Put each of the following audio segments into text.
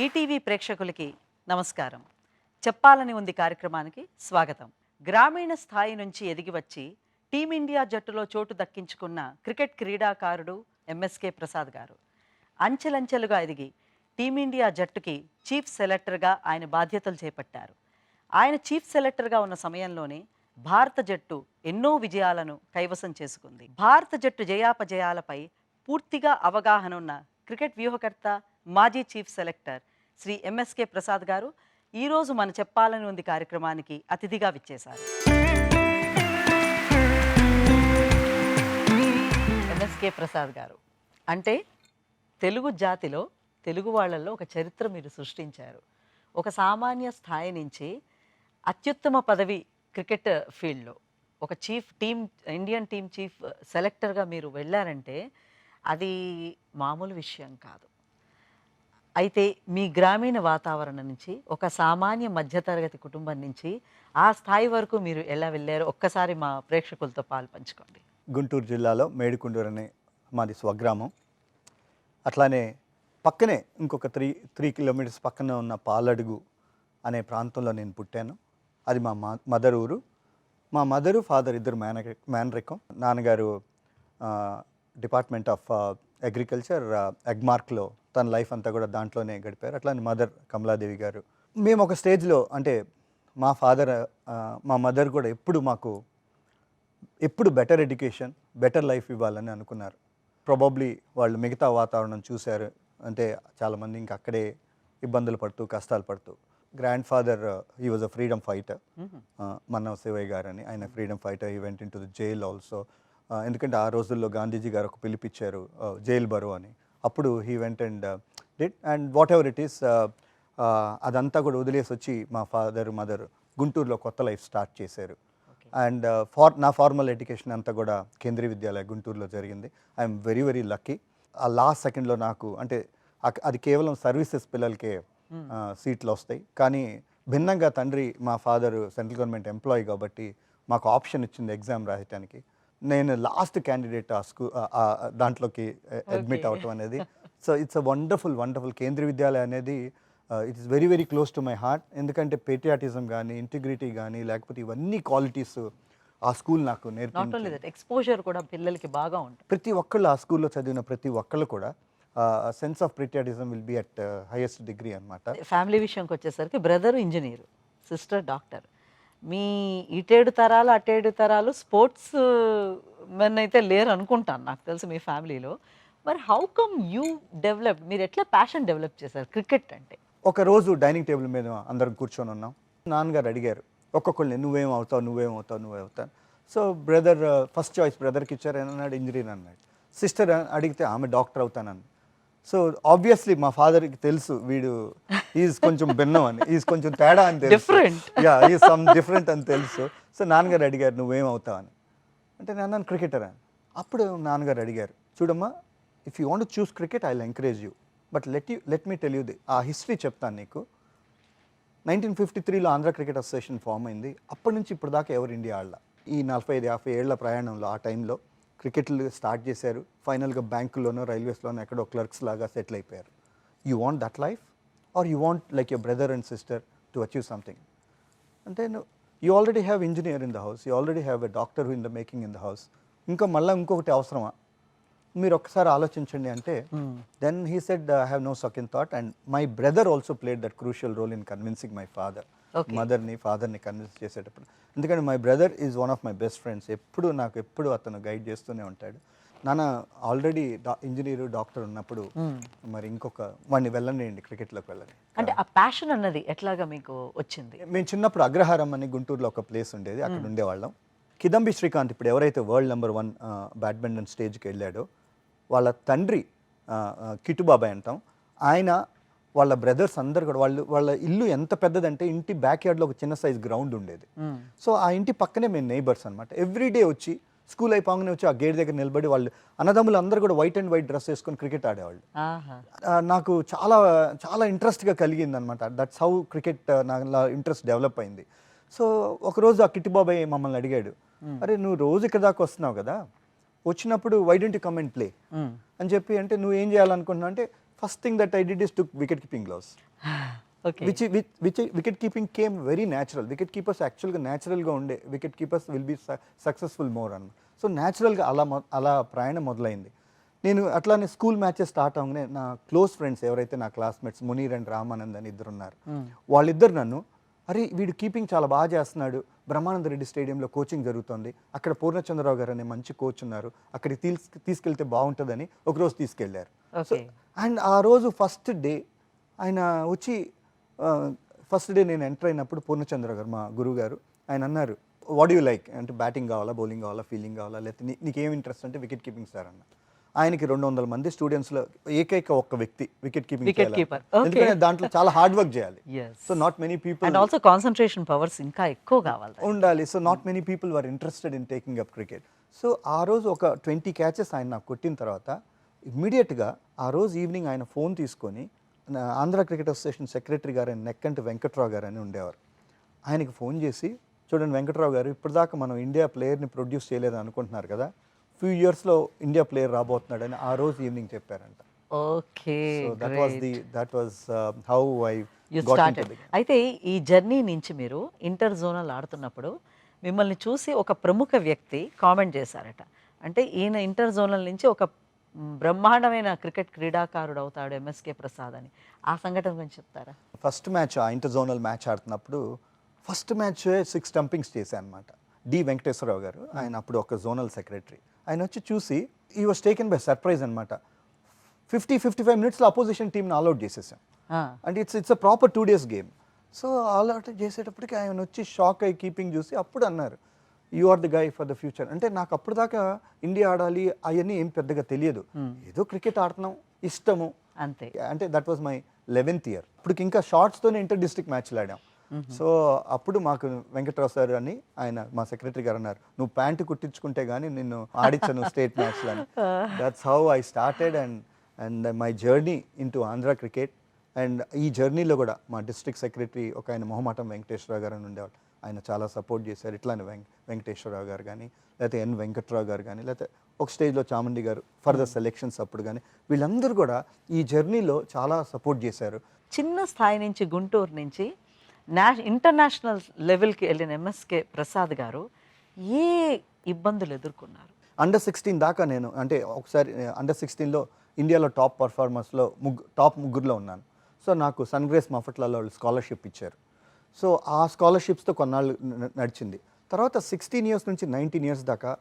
ETV ప్రేక్షకులకి నమస్కారం. చెప్పాలని ఉంది కార్యక్రమానికి స్వాగతం. గ్రామీణ స్థాయి నుంచి ఎదిగి వచ్చి టీమిండియా జట్టులో చోటు దక్కించుకున్న క్రికెట్ క్రీడాకారుడు ఎంఎస్కే ప్రసాద్ గారు అంచెలంచెలుగా ఎదిగి టీమిండియా జట్టుకి చీఫ్ సెలెక్టర్గా ఆయన బాధ్యతలు చేపట్టారు. ఆయన చీఫ్ సెలెక్టర్గా ఉన్న సమయంలోనే భారత జట్టు ఎన్నో విజయాలను కైవసం చేసుకుంది. భారత జట్టు జయాపజయాలపై పూర్తిగా అవగాహన ఉన్న క్రికెట్ వ్యూహకర్త, మాజీ chief selector Shri MSK Prasad గారు ఈరోజు మన చెప్పాలని ఉంది కార్యక్రమానికి అతిథిగా విచ్చేశారు. ఎంఎస్కే ప్రసాద్ గారు అంటే తెలుగు జాతిలో, తెలుగు వాళ్ళల్లో ఒక చరిత్ర మీరు సృష్టించారు. ఒక సామాన్య స్థాయి నుంచి అత్యుత్తమ పదవి క్రికెట్ ఫీల్డ్లో ఒక ఇండియన్ టీమ్ చీఫ్ సెలెక్టర్గా మీరు వెళ్ళారంటే అది మామూలు విషయం కాదు. అయితే మీ గ్రామీణ వాతావరణం నుంచి, ఒక సామాన్య మధ్యతరగతి కుటుంబం నుంచి ఆ స్థాయి వరకు మీరు ఎలా వెళ్ళారో ఒక్కసారి మా ప్రేక్షకులతో పాలు పంచుకోండి. గుంటూరు జిల్లాలో మేడికుండూరు అనే మాది స్వగ్రామం. అట్లానే పక్కనే ఇంకొక త్రీ కిలోమీటర్స్ పక్కన ఉన్న పాలడుగు అనే ప్రాంతంలో నేను పుట్టాను. అది మా మదర్ ఊరు. మా మదరు, ఫాదర్ ఇద్దరు మేనరికం. నాన్నగారు డిపార్ట్మెంట్ ఆఫ్ అగ్రికల్చర్ ఎగ్మార్క్లో తన లైఫ్ అంతా కూడా దాంట్లోనే గడిపారు. అట్లానే మదర్ కమలాదేవి గారు. మేము ఒక స్టేజ్లో అంటే మా మదర్ కూడా ఎప్పుడు బెటర్ ఎడ్యుకేషన్, బెటర్ లైఫ్ ఇవ్వాలని అనుకున్నారు. ప్రాబబ్లీ వాళ్ళు మిగతా వాతావరణం చూశారు. అంటే చాలామంది ఇంకా అక్కడే ఇబ్బందులు పడుతూ, కష్టాలు పడుతూ. Grand father he was a freedom fighter, Mannava Shivayya గారు అని. ఆయన freedom fighter. He went in to the jail also. ఎందుకంటే ఆ రోజుల్లో గాంధీజీ గారు ఒక పిలిపిచ్చారు, జైల్ బరో అని. అప్పుడు he went and did and what ever it is, అదంతా కూడా వదిలేసి వచ్చి మా ఫాదర్, మదర్ గుంటూరులో కొత్త లైఫ్ స్టార్ట్ చేశారు. అండ్ నా ఫార్మల్ ఎడ్యుకేషన్ అంతా కూడా కేంద్రీయ విద్యాలయ గుంటూరులో జరిగింది. I'm very very lucky. ఆ లాస్ట్ సెకండ్లో నాకు అంటే అది కేవలం సర్వీసెస్ పిల్లలకే సీట్లు వస్తాయి. కానీ భిన్నంగా తండ్రి, మా ఫాదర్ సెంట్రల్ గవర్నమెంట్ ఎంప్లాయీ కాబట్టి మాకు ఆప్షన్ ఇచ్చింది ఎగ్జామ్ రాయటానికి. నేను లాస్ట్ క్యాండిడేట్ దాంట్లోకి అడ్మిట్ అవటం అనేది. So it's a wonderful Kendriya Vidyalaya అనేది it is very very close to my heart. ఎందుకంటే పేట్రియాటిజం కానీ, ఇంటిగ్రిటీ కానీ, లేకపోతే ఇవన్నీ క్వాలిటీస్ ఆ స్కూల్ నాకు నేర్పించింది. ఎక్స్పోజర్ కూడా పిల్లలకి బాగా ఉంటుంది. ప్రతి ఒక్కళ్ళు ఆ స్కూల్లో చదివిన ప్రతి ఒక్కళ్ళు కూడా sense of patriotism will be at highest degree అనమాట. ఫ్యామిలీ విషయంకి వచ్చేసరికి బ్రదర్ ఇంజనీర్, సిస్టర్ డాక్టర్. మీ ఇటేడు తరాలు అటేడు తరాలు స్పోర్ట్స్ మెన్ అయితే లేరు అనుకుంటాను, నాకు తెలుసు మీ ఫ్యామిలీలో. మరి హౌ కమ్ యూ డెవలప్, మీరు ఎట్లా ప్యాషన్ డెవలప్ చేశారు క్రికెట్ అంటే? ఒకరోజు డైనింగ్ టేబుల్ మీద అందరం కూర్చొని ఉన్నాం. నాన్నగారు అడిగారు ఒక్కొక్కళ్ళని, నువ్వేం అవుతావు. సో బ్రదర్ ఫస్ట్ చాయిస్ బ్రదర్కి ఇచ్చారు. అన్నాడు ఇంజనీర్ అన్నాడు. సిస్టర్ అడిగితే ఆమె డాక్టర్ అవుతానని. సో ఆబ్వియస్లీ మా ఫాదర్కి తెలుసు వీడు ఈజ్ కొంచెం భిన్నం అని, ఈజ్ కొంచెం తేడా అని తెలుసు, ఈజ్ సమ్ డిఫరెంట్ అని తెలుసు. సో నాన్నగారు అడిగారు నువ్వేం అవుతావు అని. అంటే నేను అన్నాను క్రికెటర్ అని. అప్పుడు నాన్నగారు అడిగారు, చూడమ్మా, if you want to choose cricket I will encourage you, but let me tell you ఆ హిస్టరీ చెప్తాను నీకు. 1953లో ఆంధ్ర క్రికెట్ అసోసియేషన్ ఫామ్ అయింది. అప్పటి నుంచి ఇప్పుడు దాకా ఎవరు ఇండియా ఆడలా. ఈ 45-50 ఏళ్ల ప్రయాణంలో ఆ టైంలో క్రికెట్లు స్టార్ట్ చేశారు. ఫైనల్గా బ్యాంకుల్లోనో, రైల్వేస్లోనో ఎక్కడో క్లర్క్స్ లాగా సెటిల్ అయిపోయారు. You want that life or you want like your brother and sister to achieve something? అంటే you already have engineer in the house, you already have a doctor in the making in the house. ఇంకొకటి అవసరమా? మీరు ఒకసారి ఆలోచించండి అంటే then he said I have no second thought. And my brother also played that crucial role in convincing my మదర్ని, ఫాదర్ని convince చేసేటప్పుడు. ఎందుకంటే my brother is one of my best friends. ఎప్పుడు అతను గైడ్ చేస్తూనే ఉంటాడు. నాన్న ఆల్రెడీ ఇంజనీరు, డాక్టర్ ఉన్నప్పుడు మరి వాడిని వెళ్ళండి, క్రికెట్లోకి వెళ్ళండి. అంటే ఆ ప్యాషన్ అన్నది ఎట్లాగా మీకు వచ్చింది? మేము చిన్నప్పుడు అగ్రహారం అని గుంటూరులో ఒక ప్లేస్ ఉండేది, అక్కడ ఉండేవాళ్ళం. కిదంబి శ్రీకాంత్ ఇప్పుడు ఎవరైతే వరల్డ్ నెంబర్ 1 బ్యాడ్మింటన్ స్టేజ్కి వెళ్ళాడో వాళ్ళ తండ్రి కిటుబాబాయ్ అంటాం. ఆయన వాళ్ళ బ్రదర్స్ అందరు కూడా వాళ్ళ ఇల్లు ఎంత పెద్దదంటే ఇంటి బ్యాక్ యార్డ్లో ఒక చిన్న సైజ్ గ్రౌండ్ ఉండేది. సో ఆ ఇంటి పక్కనే మేము నైబర్స్ అనమాట. ఎవ్రీడే వచ్చి స్కూల్ అయిపోగానే వచ్చి ఆ గేట్ దగ్గర నిలబడి వాళ్ళు అన్నదమ్ములు అందరూ కూడా వైట్ అండ్ వైట్ డ్రెస్ వేసుకొని క్రికెట్ ఆడేవాళ్ళు. నాకు చాలా చాలా ఇంట్రెస్ట్గా కలిగింది అనమాట. దట్స్ హౌ క్రికెట్ నా ఇంట్రెస్ట్ డెవలప్ అయింది. సో ఒకరోజు ఆ కిట్టిబాబాయ్ మమ్మల్ని అడిగాడు, అరే నువ్వు రోజు ఇక్కడ దాకా వస్తున్నావు కదా, వచ్చినప్పుడు why don't you come and play అని చెప్పి. అంటే నువ్వు ఏం చేయాలనుకుంటున్నావు అంటే first thing that I did is took wicket keeping gloves, okay. which wicket keeping came very natural. Wicket keepers actually న్యాచురల్గా ఉండే wicket keepers will be successful more అన్న. సో న్యాచురల్గా అలా ప్రయాణం మొదలైంది. నేను అట్లానే స్కూల్ మ్యాచెస్ స్టార్ట్ అవగానే నా క్లోజ్ ఫ్రెండ్స్ ఎవరైతే నా క్లాస్మేట్స్ మునీర్ అండ్ రామానంద్ అని ఇద్దరు ఉన్నారు, వాళ్ళిద్దరు నన్ను అరే వీడు కీపింగ్ చాలా బాగా చేస్తున్నాడు, బ్రహ్మానంద రెడ్డి స్టేడియంలో కోచింగ్ జరుగుతుంది, అక్కడ పూర్ణచంద్రరావు గారు అనే మంచి కోచ్ ఉన్నారు, అక్కడికి తీసుకెళ్తే బాగుంటుందని ఒకరోజు తీసుకెళ్లారు. సో అండ్ ఆ రోజు ఫస్ట్ డే ఆయన వచ్చి ఫస్ట్ డే నేను ఎంటర్ అయినప్పుడు పూర్ణచంద్ర గారు మా గురువు గారు ఆయన అన్నారు, వాట్ యూ లైక్ అంటే బ్యాటింగ్ కావాలా, బౌలింగ్ కావాలా, ఫీల్డింగ్ కావాలా, లేకపోతే నీకేం ఇంట్రెస్ట్ అంటే వికెట్ కీపింగ్ సార్ అన్న. ఆయనకి 200 మంది స్టూడెంట్స్లో ఏకైక ఒక్క వ్యక్తి వికెట్ కీపింగ్ ఎందుకంటే దాంట్లో చాలా హార్డ్ వర్క్ చేయాలి. So not many people and also concentration powers ఇంకా ఎక్కువ కావాలి ఉండాలి. So not many people were interested in taking up cricket. So ఆ రోజు ఒక 20 క్యాచెస్ ఆయన నాకు కొట్టిన తర్వాత ఇమ్మీడియట్గా ఆ రోజు ఈవినింగ్ ఆయన ఫోన్ తీసుకొని ఆంధ్ర క్రికెట్ అసోసియేషన్ సెక్రటరీ గారు నెక్కంటి వెంకట్రావు గారు అని ఉండేవారు, ఆయనకి ఫోన్ చేసి చూడండి వెంకట్రావు గారు ఇప్పటిదాకా మనం ఇండియా ప్లేయర్ని ప్రొడ్యూస్ చేయలేదని అనుకుంటున్నారు కదా, ఫ్యూ ఇయర్స్లో ఇండియా ప్లేయర్ రాబోతున్నాడని ఆ రోజు ఈవినింగ్ చెప్పారంట. Okay, that was how I got into the. అయితే ఈ జర్నీ నుంచి మీరు ఇంటర్ జోనల్ ఆడుతున్నప్పుడు మిమ్మల్ని చూసి ఒక ప్రముఖ వ్యక్తి కామెంట్ చేశారట, అంటే ఈయన ఇంటర్ జోనల్ నుంచి ఒక బ్రహ్మాండమైన క్రికెట్ క్రీడాకారుడు అవుతాడు ఎంఎస్కే ప్రసాద్ అని. ఆ సంఘటన గురించి చెప్తారా? First match inter zonal match ఆడుతున్నప్పుడు ఫస్ట్ మ్యాచ్ 6 స్టంపింగ్స్ చేశాను అనమాట. డి వెంకటేశ్వరరావు గారు ఆయన అప్పుడు ఒక జోనల్ సెక్రటరీ, ఆయన వచ్చి చూసి ఈ వాజ్ టేకెన్ బై సర్ప్రైజ్ అనమాట. 50-55 మినిట్స్లో అపోజిషన్ టీమ్ని ఆల్అౌట్ చేసేసాం. అంటే it's a proper 2 days game. So all out చేసేటప్పటికి ఆయన వచ్చి షాక్ అయ్యి కీపింగ్ చూసి అప్పుడు అన్నారు you are the guy for the future. అంటే నాకు అప్పుడు దాకా ఇండియా ఆడాలి అవన్నీ ఏం పెద్దగా తెలియదు, ఏదో క్రికెట్ ఆడుతున్నాం ఇష్టము అంతే. అంటే that was my 11th year. ఇప్పుడు ఇంకా షార్ట్స్తోనే ఇంటర్ డిస్ట్రిక్ట్ మ్యాచ్లు ఆడాం. సో అప్పుడు మాకు వెంకట్రావు సార్ అని ఆయన మా సెక్రటరీ గారు అన్నారు, నువ్వు ప్యాంటు కుట్టించుకుంటే కానీ నిన్ను ఆడించను స్టేట్ మ్యాచ్లు అని. That's how I started and my journey into Andhra cricket. And ఈ జర్నీలో కూడా మా డిస్ట్రిక్ట్ సెక్రటరీ ఒక ఆయన మొహమాటం వెంకటేశ్వరరావు గారు అని ఉండేవాళ్ళు, ఆయన చాలా సపోర్ట్ చేశారు. ఇట్లానే వెంకటేశ్వరరావు గారు కానీ లేకపోతే ఎన్ వెంకట్రావు గారు కానీ లేకపోతే ఒక స్టేజ్లో చాముండి గారు ఫర్దర్ సెలెక్షన్స్ అప్పుడు కానీ వీళ్ళందరూ కూడా ఈ జర్నీలో చాలా సపోర్ట్ చేశారు. చిన్న స్థాయి నుంచి గుంటూరు నుంచి ఇంటర్నేషనల్ లెవెల్కి వెళ్ళిన ఎంఎస్కే ప్రసాద్ గారు ఏ ఇబ్బందులు ఎదుర్కొన్నారు? అండర్ 16 దాకా నేను అంటే ఒకసారి అండర్ 16లో ఇండియాలో టాప్ పర్ఫార్మర్స్లో టాప్ ముగ్గురులో ఉన్నాను. సో నాకు సన్గ్రేస్ మఫట్లాలో వాళ్ళు స్కాలర్షిప్ ఇచ్చారు. సో ఆ స్కాలర్షిప్స్తో కొన్నాళ్ళు నడిచింది. తర్వాత 16 years నుంచి 19 years దాకా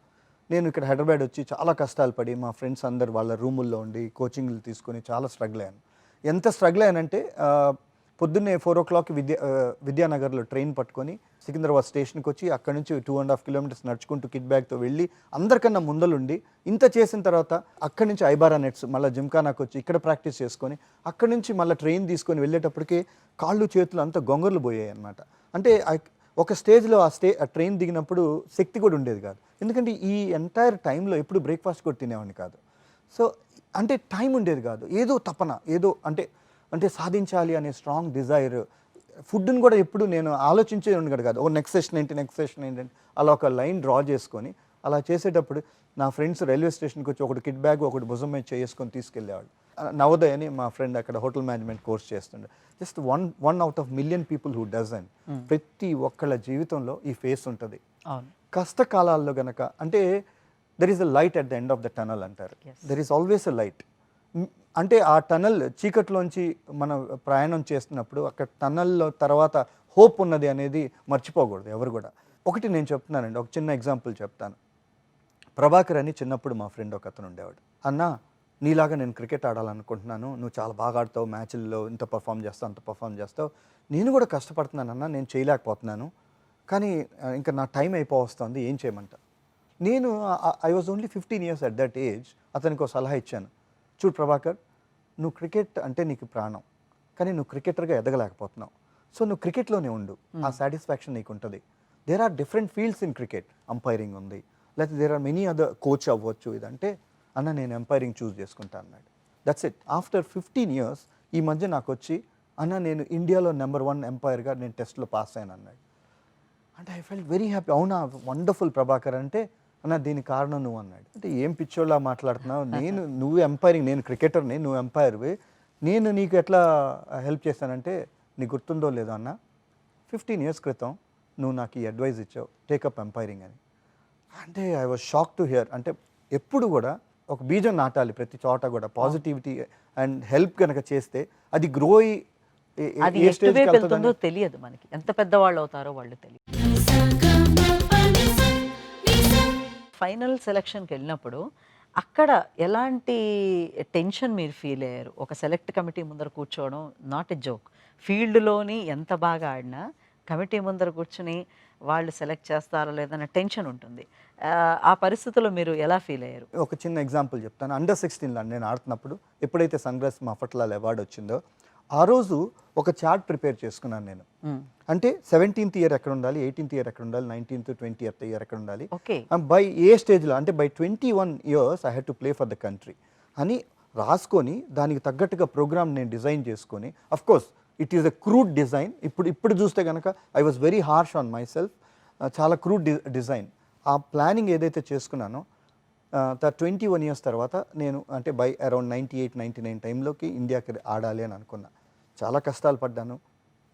నేను ఇక్కడ హైదరాబాద్ వచ్చి చాలా కష్టాలు పడి మా ఫ్రెండ్స్ అందరు వాళ్ళ రూముల్లో ఉండి కోచింగ్లు తీసుకొని చాలా స్ట్రగుల్ అయ్యాను. ఎంత స్ట్రగుల్ అయ్యానంటే పొద్దున్నే 4 o'clock విద్యానగర్లో ట్రైన్ పట్టుకొని సికింద్రాబాద్ స్టేషన్కి వచ్చి అక్కడ నుంచి 2.5 kilometers నడుచుకుంటూ కిట్ బ్యాగ్తో వెళ్ళి అందరికన్నా ముందలుండి ఇంత చేసిన తర్వాత అక్కడి నుంచి ఐబారా నెట్స్ మళ్ళీ జిమ్ఖానాకి వచ్చి ఇక్కడ ప్రాక్టీస్ చేసుకొని అక్కడి నుంచి మళ్ళీ ట్రైన్ తీసుకొని వెళ్ళేటప్పటికి కాళ్ళు చేతులు అంతా గొంగర్లు పోయాయి అనమాట. అంటే ఒక స్టేజ్లో ఆ ట్రైన్ దిగినప్పుడు శక్తి కూడా ఉండేది కాదు, ఎందుకంటే ఈ ఎంటైర్ టైంలో ఎప్పుడు బ్రేక్ఫాస్ట్ కూడా తినేవాడిని కాదు. సో అంటే టైం ఉండేది కాదు, ఏదో తపన ఏదో అంటే సాధించాలి అనే స్ట్రాంగ్ డిజైర్. ఫుడ్ని కూడా ఎప్పుడు నేను ఆలోచించే ఉండగడు కాదు, నెక్స్ట్ సెషన్ ఏంటి అలా ఒక లైన్ డ్రా చేసుకొని అలా చేసేటప్పుడు నా ఫ్రెండ్స్ రైల్వే స్టేషన్కి వచ్చి ఒకటి కిట్ బ్యాగ్ ఒకటి భుజం మీద చేసుకొని తీసుకెళ్ళేవాళ్ళు. నవోదయ్ అని మా ఫ్రెండ్ అక్కడ హోటల్ మేనేజ్మెంట్ కోర్స్ చేస్తుండే. Just one out of million people who doesn't. ప్రతి ఒక్కళ్ళ జీవితంలో ఈ ఫేస్ ఉంటుంది. కష్టకాలాల్లో గనక అంటే there is a light at the end of the tunnel అంటారు, there is always a light. అంటే ఆ టనల్ చీకట్లోంచి మనం ప్రయాణం చేస్తున్నప్పుడు అక్కడ టనల్లో తర్వాత హోప్ ఉన్నది అనేది మర్చిపోకూడదు ఎవరు కూడా. ఒకటి నేను చెప్తున్నానండి, ఒక చిన్న ఎగ్జాంపుల్ చెప్తాను. ప్రభాకర్ అని చిన్నప్పుడు మా ఫ్రెండ్ ఒక అతను ఉండేవాడు, అన్న నీలాగా నేను క్రికెట్ ఆడాలనుకుంటున్నాను, నువ్వు చాలా బాగా ఆడతావు, మ్యాచ్ల్లో ఇంత పర్ఫామ్ చేస్తావు అంత పర్ఫామ్ చేస్తావు, నేను కూడా కష్టపడుతున్నాను అన్న, నేను చేయలేకపోతున్నాను, కానీ ఇంకా నా టైం అయిపోవస్తుంది, ఏం చేయమంట. నేను I was only 15 years at that age. అతనికి ఒక సలహా ఇచ్చాను, చూడు ప్రభాకర్, నువ్వు క్రికెట్ అంటే నీకు ప్రాణం, కానీ నువ్వు క్రికెటర్గా ఎదగలేకపోతున్నావు, సో నువ్వు క్రికెట్లోనే ఉండు, ఆ సాటిస్ఫాక్షన్ నీకు ఉంటుంది. There are different fields in cricket, umpiring ఉంది, లేకపోతే there are many other coach అవ్వచ్చు, ఇదంటే అన్న నేను ఎంపైరింగ్ చూస్ చేసుకుంటా అన్నాడు. That's it. ఆఫ్టర్ 15 years ఈ మధ్య నాకు వచ్చి అన్న నేను ఇండియాలో నెంబర్ 1 ఎంపైర్గా నేను టెస్ట్లో పాస్ అయ్యాను అన్నాడు. అంటే ఐ ఫెల్ట్ వెరీ హ్యాపీ. అవునా, వండర్ఫుల్ ప్రభాకర్ అంటే అన్న దీనికి కారణం నువ్వు అన్నాడు. అంటే ఏం పిచ్చోళ్ళ మాట్లాడుతున్నావు, నువ్వు ఎంపైరింగ్, నేను క్రికెటర్ని, నువ్వు ఎంపైర్వి, నేను నీకు ఎట్లా హెల్ప్ చేశానంటే, నీకు గుర్తుందో లేదో అన్న, 15 years క్రితం నువ్వు నాకు ఈ అడ్వైజ్ ఇచ్చావు, టేకప్ ఎంపైరింగ్ అని. అంటే I was shock to hear. అంటే ఎప్పుడు కూడా ఒక బీజం నాటాలి ప్రతి చోట కూడా, పాజిటివిటీ అండ్ హెల్ప్ కనుక చేస్తే అది గ్రో అయ్యి అది ఎటువైపు వెళ్తుందో తెలియదు మనకి, ఎంత పెద్దవాళ్ళు అవుతారో వాళ్ళు తెలియదు. ఫైనల్ సెలక్షన్కి వెళ్ళినప్పుడు అక్కడ ఎలాంటి టెన్షన్ మీరు ఫీల్ అయ్యారు? ఒక సెలెక్ట్ కమిటీ ముందర కూర్చోవడం నాట్ ఎ జోక్. ఫీల్డ్లోని ఎంత బాగా ఆడినా కమిటీ ముందర కూర్చుని వాళ్ళు సెలెక్ట్ చేస్తారో లేదన్న టెన్షన్ ఉంటుంది. ఆ పరిస్థితుల్లో మీరు ఎలా ఫీల్ అయ్యారు? ఒక చిన్న ఎగ్జాంపుల్ చెప్తాను. అండర్ 16లో నేను ఆడుతున్నప్పుడు ఎప్పుడైతే సన్రైజ్ మఫట్లాల్ అవార్డు వచ్చిందో ఆ రోజు ఒక చార్ట్ ప్రిపేర్ చేసుకున్నాను నేను. అంటే 17th ఇయర్ ఎక్కడ ఉండాలి, 18th ఇయర్ ఎక్కడ ఉండాలి, 19th 20th ఇయర్ ఎక్కడ ఉండాలి, బై ఏ స్టేజ్లో, అంటే by 21 years I had to play for the country అని రాసుకొని దానికి తగ్గట్టుగా ప్రోగ్రామ్ నేను డిజైన్ చేసుకొని, of course it is a crude design. ఇప్పుడు చూస్తే కనుక I was very harsh on my self. చాలా క్రూడ్ డిజైన్. ఆ ప్లానింగ్ ఏదైతే చేసుకున్నానో 21 years తర్వాత నేను అంటే బై అరౌండ్ 98-99 టైంలోకి ఇండియాకి ఆడాలి అని అనుకున్నా. చాలా కష్టాలు పడ్డాను.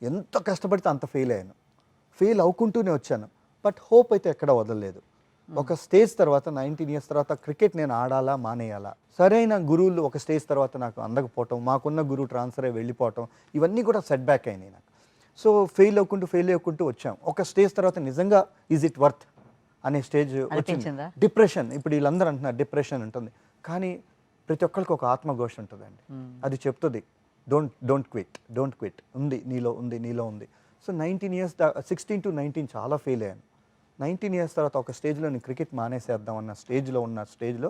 ఎంత కష్టపడితే అంత ఫెయిల్ అయ్యాను. ఫెయిల్ అవుకుంటూనే వచ్చాను. బట్ హోప్ అయితే ఎక్కడ వదలలేదు. ఒక స్టేజ్ తర్వాత 19 years తర్వాత క్రికెట్ నేను ఆడాలా మానేయాలా, సరైన గురువులు ఒక స్టేజ్ తర్వాత నాకు అందకపోవటం, మాకున్న గురువు ట్రాన్స్ఫర్ అయ్యి వెళ్ళిపోవటం, ఇవన్నీ కూడా సెట్ బ్యాక్ అయినాయి నాకు. సో ఫెయిల్ అవ్వకుంటూ వచ్చాం. ఒక స్టేజ్ తర్వాత నిజంగా ఈజ్ ఇట్ వర్త్ అనే స్టేజ్ వచ్చింది. డిప్రెషన్, ఇప్పుడు వీళ్ళందరూ అంటున్నారు డిప్రెషన్ ఉంటుంది, కానీ ప్రతి ఒక్కరికి ఒక ఆత్మఘోష ఉంటుందండి. అది చెప్తుంది డోంట్ క్విట్, ఉంది నీలో ఉంది. సో 19 years 16 to 19 చాలా ఫెయిల్ అయ్యాను. 19 years తర్వాత ఒక స్టేజ్లో నేను క్రికెట్ మానేసేద్దాం అన్న స్టేజ్లో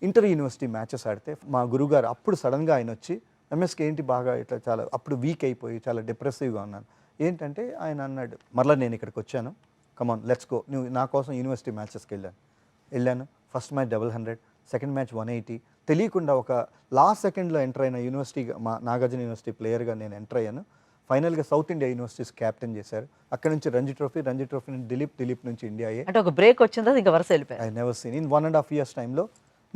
ఇంటర్ యూనివర్సిటీ మ్యాచెస్ ఆడితే మా గురుగారు అప్పుడు సడన్గా ఆయన వచ్చి, ఎంఎస్కి ఏంటి బాగా ఇట్లా చాలా అప్పుడు వీక్ అయిపోయి చాలా డిప్రెసివ్గా ఉన్నాను. ఏంటంటే ఆయన అన్నాడు, మరలా నేను ఇక్కడికి వచ్చాను, కమాన్ లెట్స్ గో, నువ్వు నా కోసం యూనివర్సిటీ మ్యాచెస్కి వెళ్ళాను. First match 100, second match 180. తెలియకుండా ఒక లాస్ట్ సెకండ్లో ఎంటర్ అయిన యూనివర్సిటీ, మా నాగార్జున యూనివర్సిటీ ప్లేయర్గా నేను ఎంటర్ అయ్యాను. ఫైనల్గా సౌత్ ఇండియా యూనివర్సిటీస్ క్యాప్టెన్ చేశారు. అక్కడ నుంచి రంజీ ట్రోఫీ నుంచి దిలీప్ నుంచి ఇండియా అయ్యే. అంటే ఒక బ్రేక్ వచ్చిందా ఇంకా వరుస వెళ్ళిపోయారు? I never seen in 1.5 years టైంలో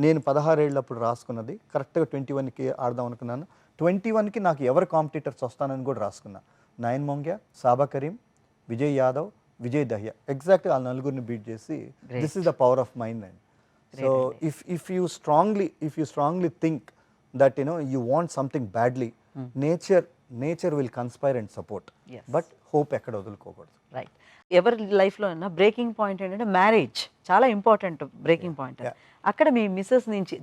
నేను 16 ఏళ్ళప్పుడు రాసుకున్నది కరెక్ట్గా 21కి ఆడదాం అనుకున్నాను. 21కి నాకు ఎవరు కాంపిటీటర్స్ వస్తానని కూడా రాసుకున్నా. నయన్ మోంగ్యా, సాబా కరీం, విజయ్ యాదవ్, విజయ్ దహియా, ఎగ్జాక్ట్గా ఆ నలుగురిని బీట్ చేసి this is the power of mind and so if you strongly think that you want something badly, nature will conspire and support. Yes. But hope ఎక్కడ వదులుకోకూడదు. రైట్. ఎవరి లైఫ్లో అయినా బ్రేకింగ్ పాయింట్ ఏంటంటే మ్యారేజ్ చాలా ఇంపార్టెంట్ బ్రేకింగ్ పాయింట్. అక్కడ మీ missus నుంచి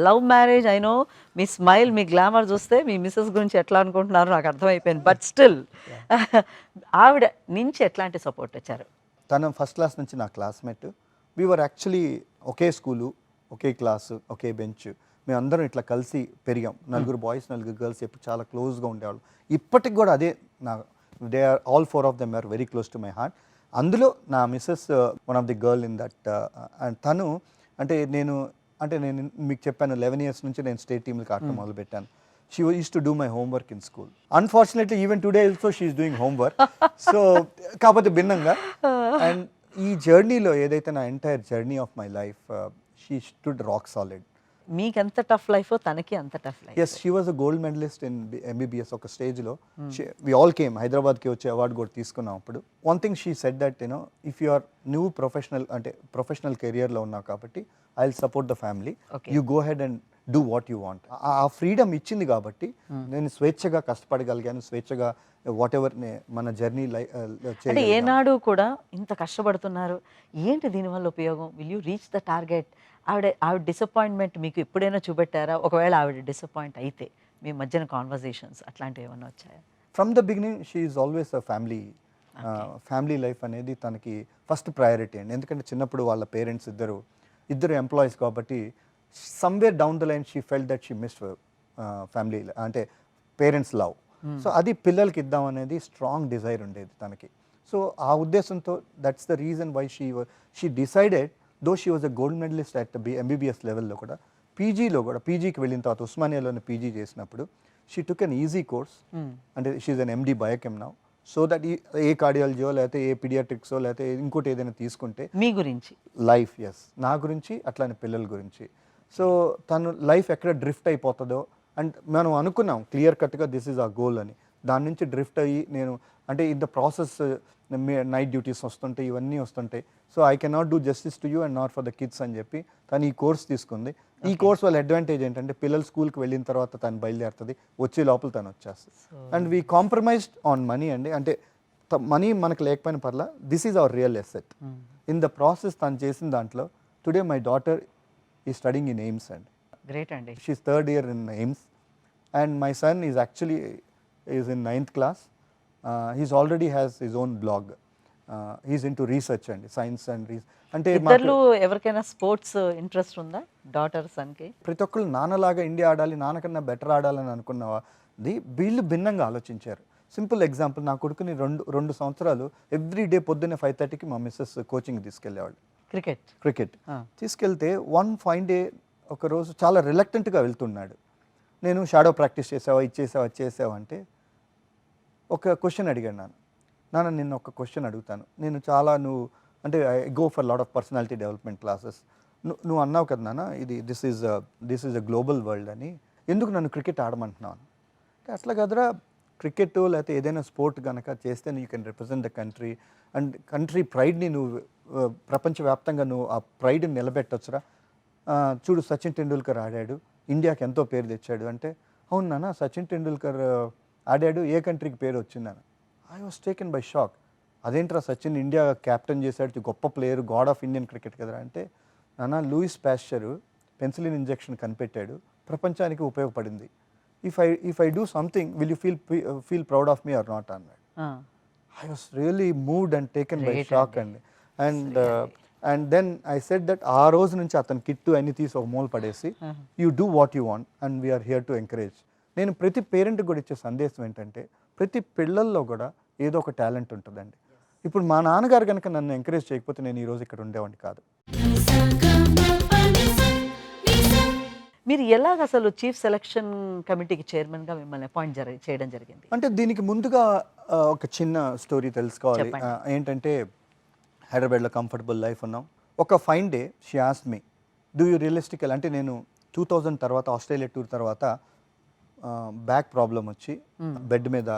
love marriage అయినో మీ smile మీ glamour చూస్తే మీ missus గురించి ఎట్లా అనుకుంటున్నారో నాకు అర్థమైపోయింది. బట్ స్టిల్ ఆవిడ నుంచి ఎట్లాంటి సపోర్ట్ వచ్చారు? తను ఫస్ట్ క్లాస్ నుంచి నా classmate. We were actually okay school, okay class, okay bench. మేమందరం ఇట్లా కలిసి పెరిగాం. 4 బాయ్స్ 4 గర్ల్స్, ఎప్పుడు చాలా క్లోజ్గా ఉండేవాళ్ళు. ఇప్పటికి కూడా అదే నా they are all 4 of them are very close to my heart. అందులో నా Mrs one of the girl in that. And తను నేను మీకు చెప్పాను 11 years నుంచి నేను స్టేట్ టీమ్కి ఆడటం మొదలుపెట్టాను. She used to do my homework in school. Unfortunately, even today also she is doing homework. So, కాకపోతే భిన్నంగా. అండ్ ఈ జర్నీలో ఏదైతే నా entire journey of my life, she stood rock solid. మీకు ఎంత టఫ్ లైఫ్ తనకి అంత tough life. Yes, she was a gold medallist in MBBS. ఒక స్టేజ్లో వి ఆల్ కేమ్, హైదరాబాద్కి వచ్చే అవార్డు కూడా తీసుకున్నాం అప్పుడు. One thing she said that if you are నువ్వు ప్రొఫెషనల్ కెరియర్లో ఉన్నావు కాబట్టి I will support the family, you go ahead and do what you want. ఆ ఫ్రీడమ్ ఇచ్చింది కాబట్టి నేను స్వేచ్ఛగా కష్టపడగలిగాను, స్వేచ్ఛగా వాట్ ఎవర్ మన జర్నీ అంటే ఏనాడు కూడా ఇంత కష్టపడుతున్నారు, ఏంటి దీనివల్ల ఉపయోగం, will you reach the target? ఆవిడ డిసప్పాయింట్మెంట్ మీకు ఎప్పుడైనా చూపెట్టారా? ఒకవేళ ఆవిడ డిసప్పాయింట్ అయితే మీ మధ్యన కాన్వర్జేషన్స్ అట్లాంటివి ఏమైనా వచ్చాయా? From the beginning she is always a family life అనేది తనకి ఫస్ట్ ప్రయారిటీ అండి. ఎందుకంటే చిన్నప్పుడు వాళ్ళ పేరెంట్స్ ఇద్దరు ఎంప్లాయీస్ కాబట్టి somewhere down the line she felt that she missed family, అంటే పేరెంట్స్ లవ్. సో అది పిల్లలకి ఇద్దాం అనేది స్ట్రాంగ్ డిజైర్ ఉండేది తనకి. సో ఆ ఉద్దేశంతో that's the reason why she decided, though she was a gold medalist at MBBS లెవెల్లో కూడా, పీజీకి వెళ్ళిన తర్వాత ఉస్మానియాలోనే పీజీ చేసినప్పుడు she took an easy course. అంటే she is an MD biochem now. So that ఏ కార్డియాలజీయో లేకపోతే ఏ పీడియాట్రిక్సో లేకపోతే ఇంకోటి ఏదైనా తీసుకుంటే మీ గురించి లైఫ్, ఎస్, నా గురించి అట్లానే పిల్లల గురించి. సో తను లైఫ్ ఎక్కడ డ్రిఫ్ట్ అయిపోతుందో అండ్ మనం అనుకున్నాం క్లియర్ కట్గా దిస్ ఈజ్ ఆ గోల్ అని. దాని నుంచి డ్రిఫ్ట్ అయ్యి నేను అంటే in the process night duties వస్తుంటాయి, ఇవన్నీ వస్తుంటాయి. So I cannot do justice to you and not for the kids అని చెప్పి తను ఈ కోర్స్ తీసుకుంది. ఈ కోర్స్ వాళ్ళ అడ్వాంటేజ్ ఏంటంటే పిల్లలు స్కూల్కి వెళ్ళిన తర్వాత తను బయలుదేరుతుంది, వచ్చే లోపల తను వచ్చేస్తుంది. And we compromised on money అండి. అంటే మనీ మనకు లేకపోయిన పర్లా, this is our real asset. In the process తను చేసిన దాంట్లో today my daughter is studying in AIIMS అండి. గ్రేట్ అండి. She's third year in AIIMS and my son is actually is in 9th class. He's already has his own blog. He's into research and science and అంటే ఇద్దరు ఎవరికైనా sports interest ఉందా daughter సన్కి? ప్రతి ఒక్కళ్ళు నాన్నలాగా India ఆడాలి, నాన్నకన్నా better ఆడాలని అనుకున్నది వీళ్ళు భిన్నంగా ఆలోచించారు. సింపుల్ ఎగ్జాంపుల్, నా కొడుకుని రెండు సంవత్సరాలు ఎవ్రీ డే పొద్దున్నే 5:30కి మా మిస్సెస్ కోచింగ్ తీసుకెళ్ళేవాళ్ళు క్రికెట్. తీసుకెళ్తే వన్ ఫైన్ డే ఒకరోజు చాలా రిలక్టెంట్గా వెళ్తున్నాడు. నేను షాడో ప్రాక్టీస్ చేసావా, ఇచ్చేసావా అంటే ఒక క్వశ్చన్ అడిగాడు. నాన్న నిన్న ఒక క్వశ్చన్ అడుగుతాను, నేను చాలా నువ్వు అంటే I go for lot of personality development classes. నువ్వు అన్నావు కదా నాన్న ఇది this is a global world అని, ఎందుకు నన్ను క్రికెట్ ఆడమంటున్నాను అంటే, అట్లా కదరా క్రికెట్ లేకపోతే ఏదైనా స్పోర్ట్ కనుక చేస్తే you can represent the country and country ప్రైడ్ని నువ్వు ప్రపంచవ్యాప్తంగా నువ్వు ఆ ప్రైడ్ని నిలబెట్టొచ్చురా. చూడు సచిన్ టెండూల్కర్ ఆడాడు, ఇండియాకి ఎంతో పేరు తెచ్చాడు అంటే, అవును నాన్న సచిన్ టెండూల్కర్ ఆడాడు, ఏ కంట్రీకి పేరు వచ్చిందని. I was taken by shock. అదేంట్రా సచిన్ ఇండియా క్యాప్టెన్ చేశాడు, గొప్ప player, God of Indian cricket కదరా అంటే, నాన్న లూయిస్ పాస్చర్ పెన్సిలిన్ ఇంజెక్షన్ కనిపెట్టాడు, ప్రపంచానికి ఉపయోగపడింది. If I do something will you feel proud of me or not అన్నాడు. I was really moved and taken by shock అండి. And then I said that ఆ రోజు నుంచి అతని కిట్టు అన్ని తీసి ఒక మూల పడేసి, you do what you want and we are here to encourage. నేను ప్రతి పేరెంట్కి కూడా ఇచ్చే సందేశం ఏంటంటే, ప్రతి పిల్లల్లో కూడా ఏదో ఒక టాలెంట్ ఉంటుందండి. ఇప్పుడు మా నాన్నగారు కనుక నన్ను ఎంకరేజ్ చేయకపోతే నేను ఈరోజు ఇక్కడ ఉండేవాడిని కాదు. మీరు ఎలాగ అసలు చీఫ్ సెలక్షన్ కమిటీకి చైర్మన్గా మిమ్మల్ని అపాయింట్ చేయడం జరిగింది? అంటే దీనికి ముందుగా ఒక చిన్న స్టోరీ తెలుసుకోవాలి. ఏంటంటే హైదరాబాద్లో కంఫర్టబుల్ లైఫ్ ఉన్నాం. ఒక fine day she asked me, do you realistical అంటే నేను 2000 తర్వాత ఆస్ట్రేలియా టూర్ తర్వాత బ్యాక్ ప్రాబ్లం వచ్చి బెడ్ మీద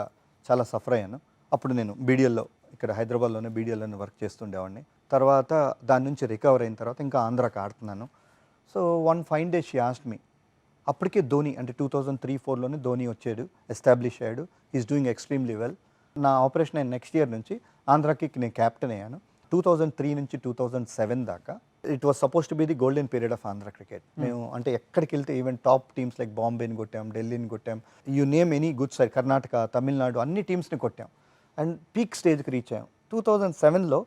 చాలా సఫర్ అయ్యాను. అప్పుడు నేను బీడిఎల్లో ఇక్కడ హైదరాబాద్లోనే బీడిఎల్లోనే వర్క్ చేస్తుండేవాడిని. తర్వాత దాని నుంచి రికవర్ అయిన తర్వాత ఇంకా ఆంధ్రాకి ఆడుతున్నాను. So one fine day she asked me. అప్పటికే ధోని అంటే 2003-04లోనే ధోని వచ్చాడు, ఎస్టాబ్లిష్ అయ్యాడు, ఈజ్ డూయింగ్ ఎక్స్ట్రీమ్లీ వెల్. నా ఆపరేషన్ అయిన నెక్స్ట్ ఇయర్ నుంచి ఆంధ్రాకి నేను క్యాప్టెన్ అయ్యాను. 2003 నుంచి 2007 దాకా it was suppose to be the golden period of Andhra cricket. మేము అంటే ఎక్కడికి వెళ్తే ఈవెన్ టాప్ టీమ్స్ లైక్ బాంబేని కొట్టాం, ఢిల్లీని కొట్టాం, you name any good side, Karnataka, Tamil Nadu అన్ని టీమ్స్ని కొట్టాం అండ్ పీక్ స్టేజ్కి రీచ్ అయ్యాం. 2007లో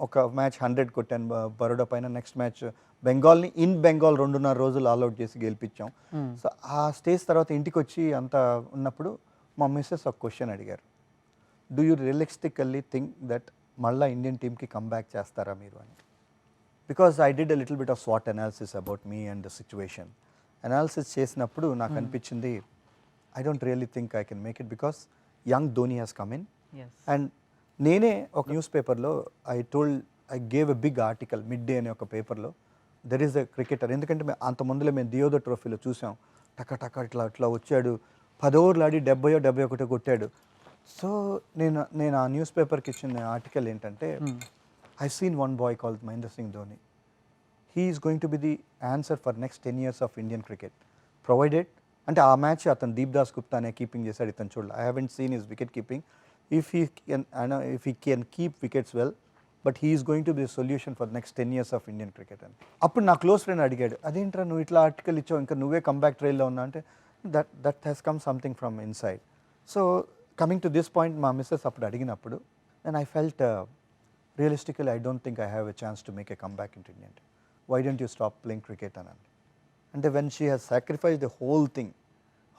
ఒక మ్యాచ్ 100 కొట్టాను బరోడా పైన. నెక్స్ట్ మ్యాచ్ బెంగాల్ని ఇన్ బెంగాల్ 2.5 రోజులు ఆల్అౌట్ చేసి గెలిపించాం. సో ఆ స్టేజ్ తర్వాత ఇంటికి వచ్చి అంతా ఉన్నప్పుడు మా మిస్సెస్ ఒక క్వశ్చన్ అడిగారు, do you realistically think that మళ్ళీ ఇండియన్ టీమ్కి కమ్బ్యాక్ చేస్తారా మీరు అని. Because I did a little bit of స్వాట్ analysis about me and the situation. Analysis చేసినప్పుడు నాకు అనిపించింది, I don't really think I can make it because young Dhoni has come in. And నేనే ఒక న్యూస్ పేపర్లో I gave a big article Mid Day అనే ఒక పేపర్లో, దెర్ ఈస్ ఎ క్రికెటర్. ఎందుకంటే అంత ముందులో మేము దియోదో ట్రోఫీలో చూసాం, టక ఇట్లా వచ్చాడు, 10 ఓవర్లు ఆడి 70-71 కొట్టాడు. సో నేను ఆ న్యూస్ పేపర్కి ఇచ్చిన ఆర్టికల్ ఏంటంటే, I seen one boy called Mahendra Singh Dhoni. He is going to be the answer for next 10 years of Indian cricket provided. అంటే ఆ మ్యాచ్ అతను దీప్ దాస్ గుప్తా అనే కీపింగ్ చేశాడు, ఇతను చూడాలి. I haven't seen his wicket keeping. If he can keep wickets well, but he is going to B solution for next 10 years of Indian cricket అని. అప్పుడు నా క్లోజ్ ఫ్రెండ్ అడిగాడు, అదేంట్రా నువ్వు ఇట్లా ఆర్టికల్ ఇచ్చావు, ఇంకా నువ్వే కంబ్యాక్ ట్రైల్లో ఉన్నా అంటే, that has come something from inside. So coming to this point, మా మిస్సెస్ అప్పుడు అడిగినప్పుడు then I felt realistically I don't think I have a chance to make a comeback in Indian. Why don't you stop playing cricket అని. అంటే when she has sacrifice the whole thing,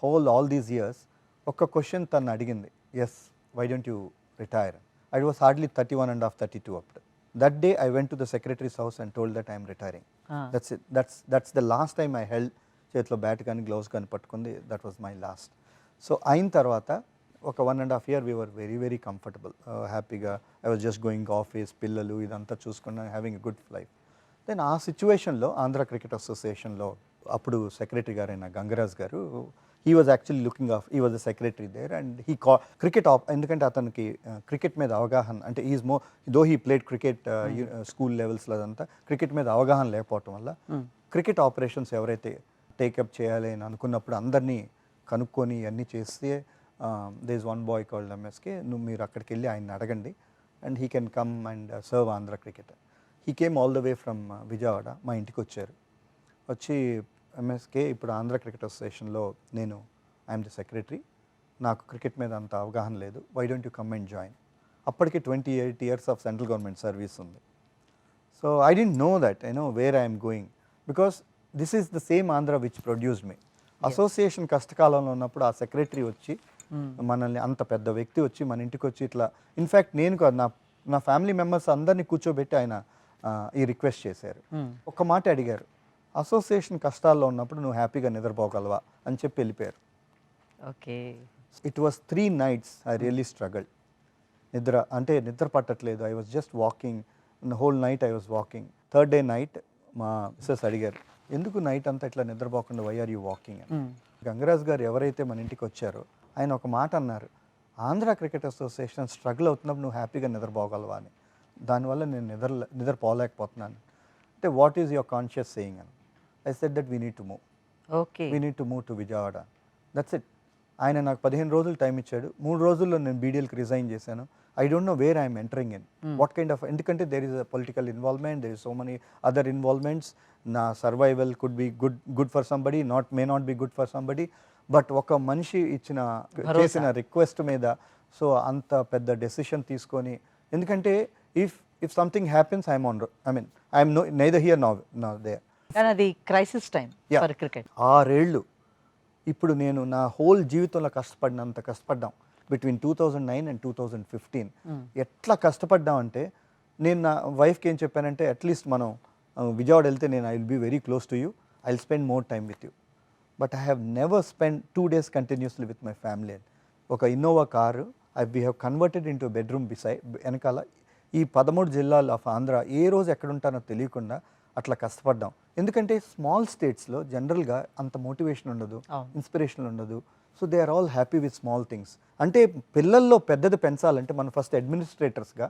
all these years, ఒక్క question తను అడిగింది, yes why don't you retire. I was hardly 31.5, 32 up. That day I went to the secretary's house and told that I am retiring. That's it. That's the last time I held చేతిలో bat కానీ gloves కానీ పట్టుకుంది. That was my last. So అయిన తర్వాత ఒక 1.5 year we were very very comfortable, హ్యాపీగా. I was just going office, పిల్లలు ఇదంతా చూసుకున్నా, having a good life. Then ఆ సిచ్యువేషన్లో ఆంధ్ర క్రికెట్ అసోసియేషన్లో అప్పుడు సెక్రటరీ గారైన గంగరాజ్ గారు he was actually looking of he was the secretary there and he cricket ఎందుకంటే అతనికి క్రికెట్ మీద అవగాహన అంటే is though he played cricket school లెవెల్స్లో అదంతా క్రికెట్ మీద అవగాహన లేకపోవటం వల్ల క్రికెట్ ఆపరేషన్స్ ఎవరైతే టేకప్ చేయాలి అని అనుకున్నప్పుడు అందరినీ కనుక్కొని అన్నీ చేస్తే they is one boy called MSK మీరు అక్కడికి వెళ్ళి ఆయన్ని అడగండి and he can come and serve Andhra cricket. He came all the way from Vijayawada, మా ఇంటికి వచ్చారు. వచ్చి ఎంఎస్కే ఇప్పుడు ఆంధ్ర క్రికెట్ అసోసియేషన్లో నేను ఐఎమ్ ది సెక్రటరీ, నాకు క్రికెట్ మీద అంత అవగాహన లేదు, why don't you come and join. అప్పటికి 28 years of central government service ఉంది. So I don't know that I know where I'm going because this is the same Andhra which produced me. Association కష్టకాలంలో ఉన్నప్పుడు ఆ secretary వచ్చి మనల్ని అంత పెద్ద వ్యక్తి వచ్చి మన ఇంటికి వచ్చి ఇట్లా ఇన్ఫ్యాక్ట్ నేను కాదు నా ఫ్యామిలీ మెంబర్స్ అందరినీ కూర్చోబెట్టి ఆయన ఈ రిక్వెస్ట్ చేశారు. ఒక మాట అడిగారు, అసోసియేషన్ కష్టాల్లో ఉన్నప్పుడు నువ్వు హ్యాపీగా నిద్రపోగలవా అని చెప్పి వెళ్ళిపోయారు. Okay. It was 3 nights I really struggle. నిద్ర పట్టట్లేదు. I was just walking whole night I was walking. Third day night మా మిస్సెస్ అడిగారు, ఎందుకు నైట్ అంతా ఇట్లా నిద్రపోకుండా వై ఆర్ యూ వాకింగ్ అని. గంగరాజ్ గారు ఎవరైతే మన ఇంటికి వచ్చారో ఆయన ఒక మాట అన్నారు, ఆంధ్ర క్రికెట్ అసోసియేషన్ స్ట్రగుల్ అవుతున్నప్పుడు నువ్వు హ్యాపీగా నిద్రపోగలవా అని. దానివల్ల నేను నిద్రపోలేకపోతున్నాను అంటే what is your conscious saying అని. I said that we need to move, we need to move to Vijayawada, that's it. ఆయన నాకు 15 రోజులు టైం ఇచ్చాడు. 3 రోజుల్లో నేను బీడీఎల్కి రిజైన్ చేశాను. I don't know where I'm entering in, what kind of, ఎందుకంటే there is a political involvement, there is so many other involvements. నా survival could be good for somebody, may not be good for somebody. But ఒక మనిషి చేసిన request మీద so అంత పెద్ద decision తీసుకొని, ఎందుకంటే if something happens I'm neither here now there. అది క్రైసిస్ టైం ఫర్ క్రికెట్. 6 ఏళ్ళు ఇప్పుడు నేను నా హోల్ జీవితంలో కష్టపడ్డాం బిట్వీన్ 2009 and 2015. ఎట్లా కష్టపడ్డాం అంటే నేను నా వైఫ్కి ఏం చెప్పానంటే అట్లీస్ట్ మనం విజయవాడ వెళ్తే నేను I will be very close to you, I will spend more time with you. But I have never spend 2 days continuously with my family. ఒక Innova car we have converted into bedroom వెనకాల ఈ 13 జిల్లాలు of Andhra ఏ రోజు ఎక్కడుంటానో తెలియకుండా అట్లా కష్టపడ్డాం. ఎందుకంటే small స్టేట్స్లో జనరల్గా అంత మోటివేషన్ ఉండదు, ఇన్స్పిరేషన్ ఉండదు. So they are all happy with small things. అంటే పిల్లల్లో పెద్దది పెంచాలంటే మనం ఫస్ట్ అడ్మినిస్ట్రేటర్స్గా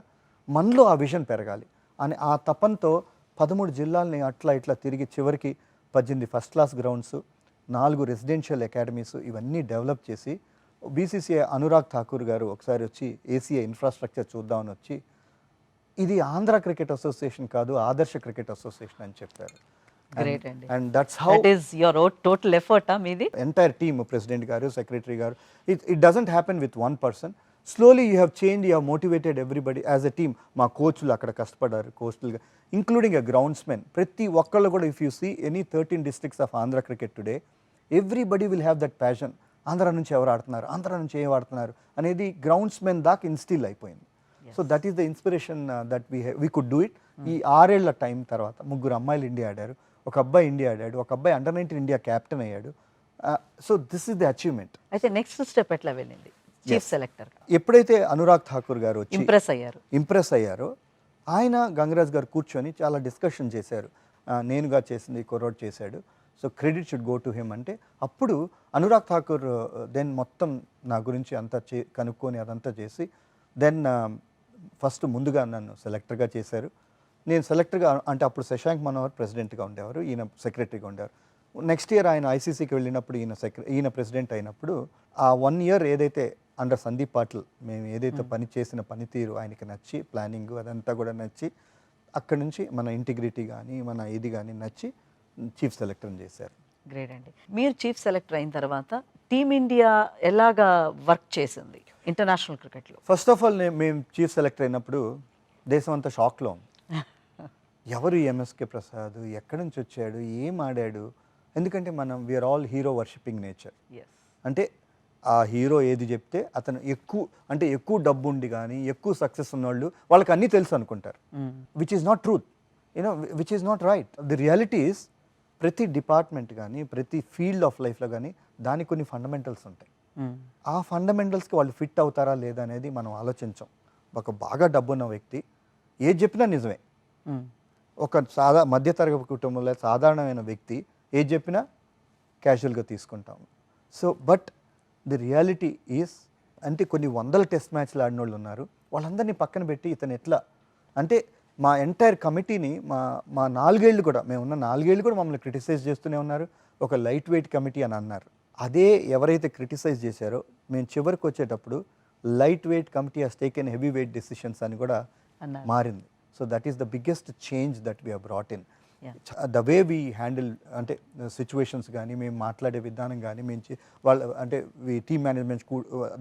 మనలో ఆ విజన్ పెరగాలి అని ఆ తపంతో 13 జిల్లాలని అట్లా ఇట్లా తిరిగి చివరికి 18 first class grounds, 4 residential academies ఇవన్నీ డెవలప్ చేసి బీసీసీఐ అనురాగ్ ఠాకూర్ గారు ఒకసారి వచ్చి ఏసీఐ ఇన్ఫ్రాస్ట్రక్చర్ చూద్దామని వచ్చి ఇది ఆంధ్ర క్రికెట్ అసోసియేషన్ కాదు, ఆదర్శ క్రికెట్ అసోసియేషన్ అని చెప్పారు. గ్రేట్ అండి. And that's how that is your total effort మీది. ఎంటైర్ టీమ్, ప్రెసిడెంట్ గారు, సెక్రటరీ గారు. It doesn't happen with one person. Slowly you have change, you have motivated everybody as a team. మా కోచ్లు అక్కడ కష్టపడ్డారు, కోస్టల్గా including ఎ groundsmen. ప్రతి ఒక్కళ్ళు కూడా if you see any 13 districts of Andhra cricket today, everybody will have that passion. Andhra నుంచి ఎవరు ఆడుతున్నారు, ఆంధ్ర నుంచి ఏం ఆడుతున్నారు అనేది గ్రౌండ్స్మెన్ దాకా ఇన్స్టిల్ అయిపోయింది. So that is the inspiration that we could do it. ఈ 6 ఏళ్ల టైం తర్వాత 3 అమ్మాయిలు ఇండియా ఆడారు, ఒక అబ్బాయి ఇండియా ఆడాడు, ఒక అబ్బాయి అండర్-19 ఇండియా క్యాప్టెన్ అయ్యాడు. So this is the achievement. అయితే నెక్స్ట్ స్టెప్ ఎట్లా వెళ్ళింది చీఫ్ సెలెక్టర్? ఎప్పుడైతే అనురాగ్ ఠాకూర్ గారు వచ్చి ఇంప్రెస్ అయ్యారో ఆయన గంగరాజ్ గారు కూర్చొని చాలా డిస్కషన్ చేశారు. నేనుగా చేసింది కుర్రోడ్ చేశాడు, so credit should go to him అంటే అప్పుడు అనురాగ్ ఠాకూర్ దెన్ మొత్తం నా గురించి అంతా కనుక్కొని అదంతా చేసి దెన్ ఫస్ట్ ముందుగా నన్ను సెలెక్టర్గా చేశారు. నేను సెలెక్టర్గా అంటే అప్పుడు శశాంక్ మనోహర్ ప్రెసిడెంట్గా ఉండేవారు, ఈయన సెక్రటరీగా ఉండేవారు. నెక్స్ట్ ఇయర్ ఆయన ఐసీసీకి వెళ్ళినప్పుడు ఈయన ప్రెసిడెంట్ అయినప్పుడు ఆ 1 year ఏదైతే అండర్ సందీప్ పాటిల్ మేము ఏదైతే పని చేసిన పనితీరు ఆయనకి నచ్చి, ప్లానింగ్ అదంతా కూడా నచ్చి, అక్కడి నుంచి మన ఇంటిగ్రిటీ కానీ మన ఇది కానీ నచ్చి చీఫ్ సెలెక్టర్ని చేశారు. గ్రేట్ అండి. మీరు చీఫ్ సెలెక్టర్ అయిన తర్వాత టీమిండియా ఎలాగా వర్క్ చేసింది ఇంటర్నేషనల్ క్రికెట్లో? ఫస్ట్ ఆఫ్ ఆల్ మేము చీఫ్ సెలెక్టర్ అయినప్పుడు దేశం అంతా షాక్లో ఉంది. ఎవరు ఎంఎస్కే ప్రసాద్, ఎక్కడి నుంచి వచ్చాడు, ఏం ఆడాడు? ఎందుకంటే మనం we are all hero worshipping nature. అంటే ఆ హీరో ఏది చెప్తే అతను ఎక్కువ డబ్బు ఉండి కానీ ఎక్కువ సక్సెస్ ఉన్నవాళ్ళు వాళ్ళకి అన్నీ తెలుసు అనుకుంటారు, which is not truth, which is not right. The reality is ప్రతి డిపార్ట్మెంట్ కానీ ప్రతి ఫీల్డ్ ఆఫ్ లైఫ్లో కానీ దానికి కొన్ని ఫండమెంటల్స్ ఉంటాయి. ఆ ఫండమెంటల్స్కి వాళ్ళు ఫిట్ అవుతారా లేదా అనేది మనం ఆలోచించాం. ఒక బాగా డబ్బున్న వ్యక్తి ఏది చెప్పినా నిజమే, ఒక మధ్యతరగతి కుటుంబంలో సాధారణమైన వ్యక్తి ఏది చెప్పినా క్యాజువల్గా తీసుకుంటాం. So but the reality is అంటే కొన్ని వందల టెస్ట్ మ్యాచ్లు ఆడిన వాళ్ళు ఉన్నారు. వాళ్ళందరినీ పక్కన పెట్టి ఇతను ఎట్లా అంటే మా ఎంటైర్ కమిటీని మా 4 ఏళ్ళు కూడా మేమున్న 4 ఏళ్ళు కూడా మమ్మల్ని క్రిటిసైజ్ చేస్తూనే ఉన్నారు. ఒక లైట్ వెయిట్ కమిటీ అని అన్నారు. అదే ఎవరైతే క్రిటిసైజ్ చేశారో మేము చివరికి వచ్చేటప్పుడు light weight committee has taken heavy weight decisions అని కూడా అన్నారు. మారింది. So that is the biggest change that we brought in. Yeah. The way we handle అంటే సిచ్యువేషన్స్ కానీ మేము మాట్లాడే విధానం కానీ మేము వాళ్ళ అంటే టీమ్ మేనేజ్మెంట్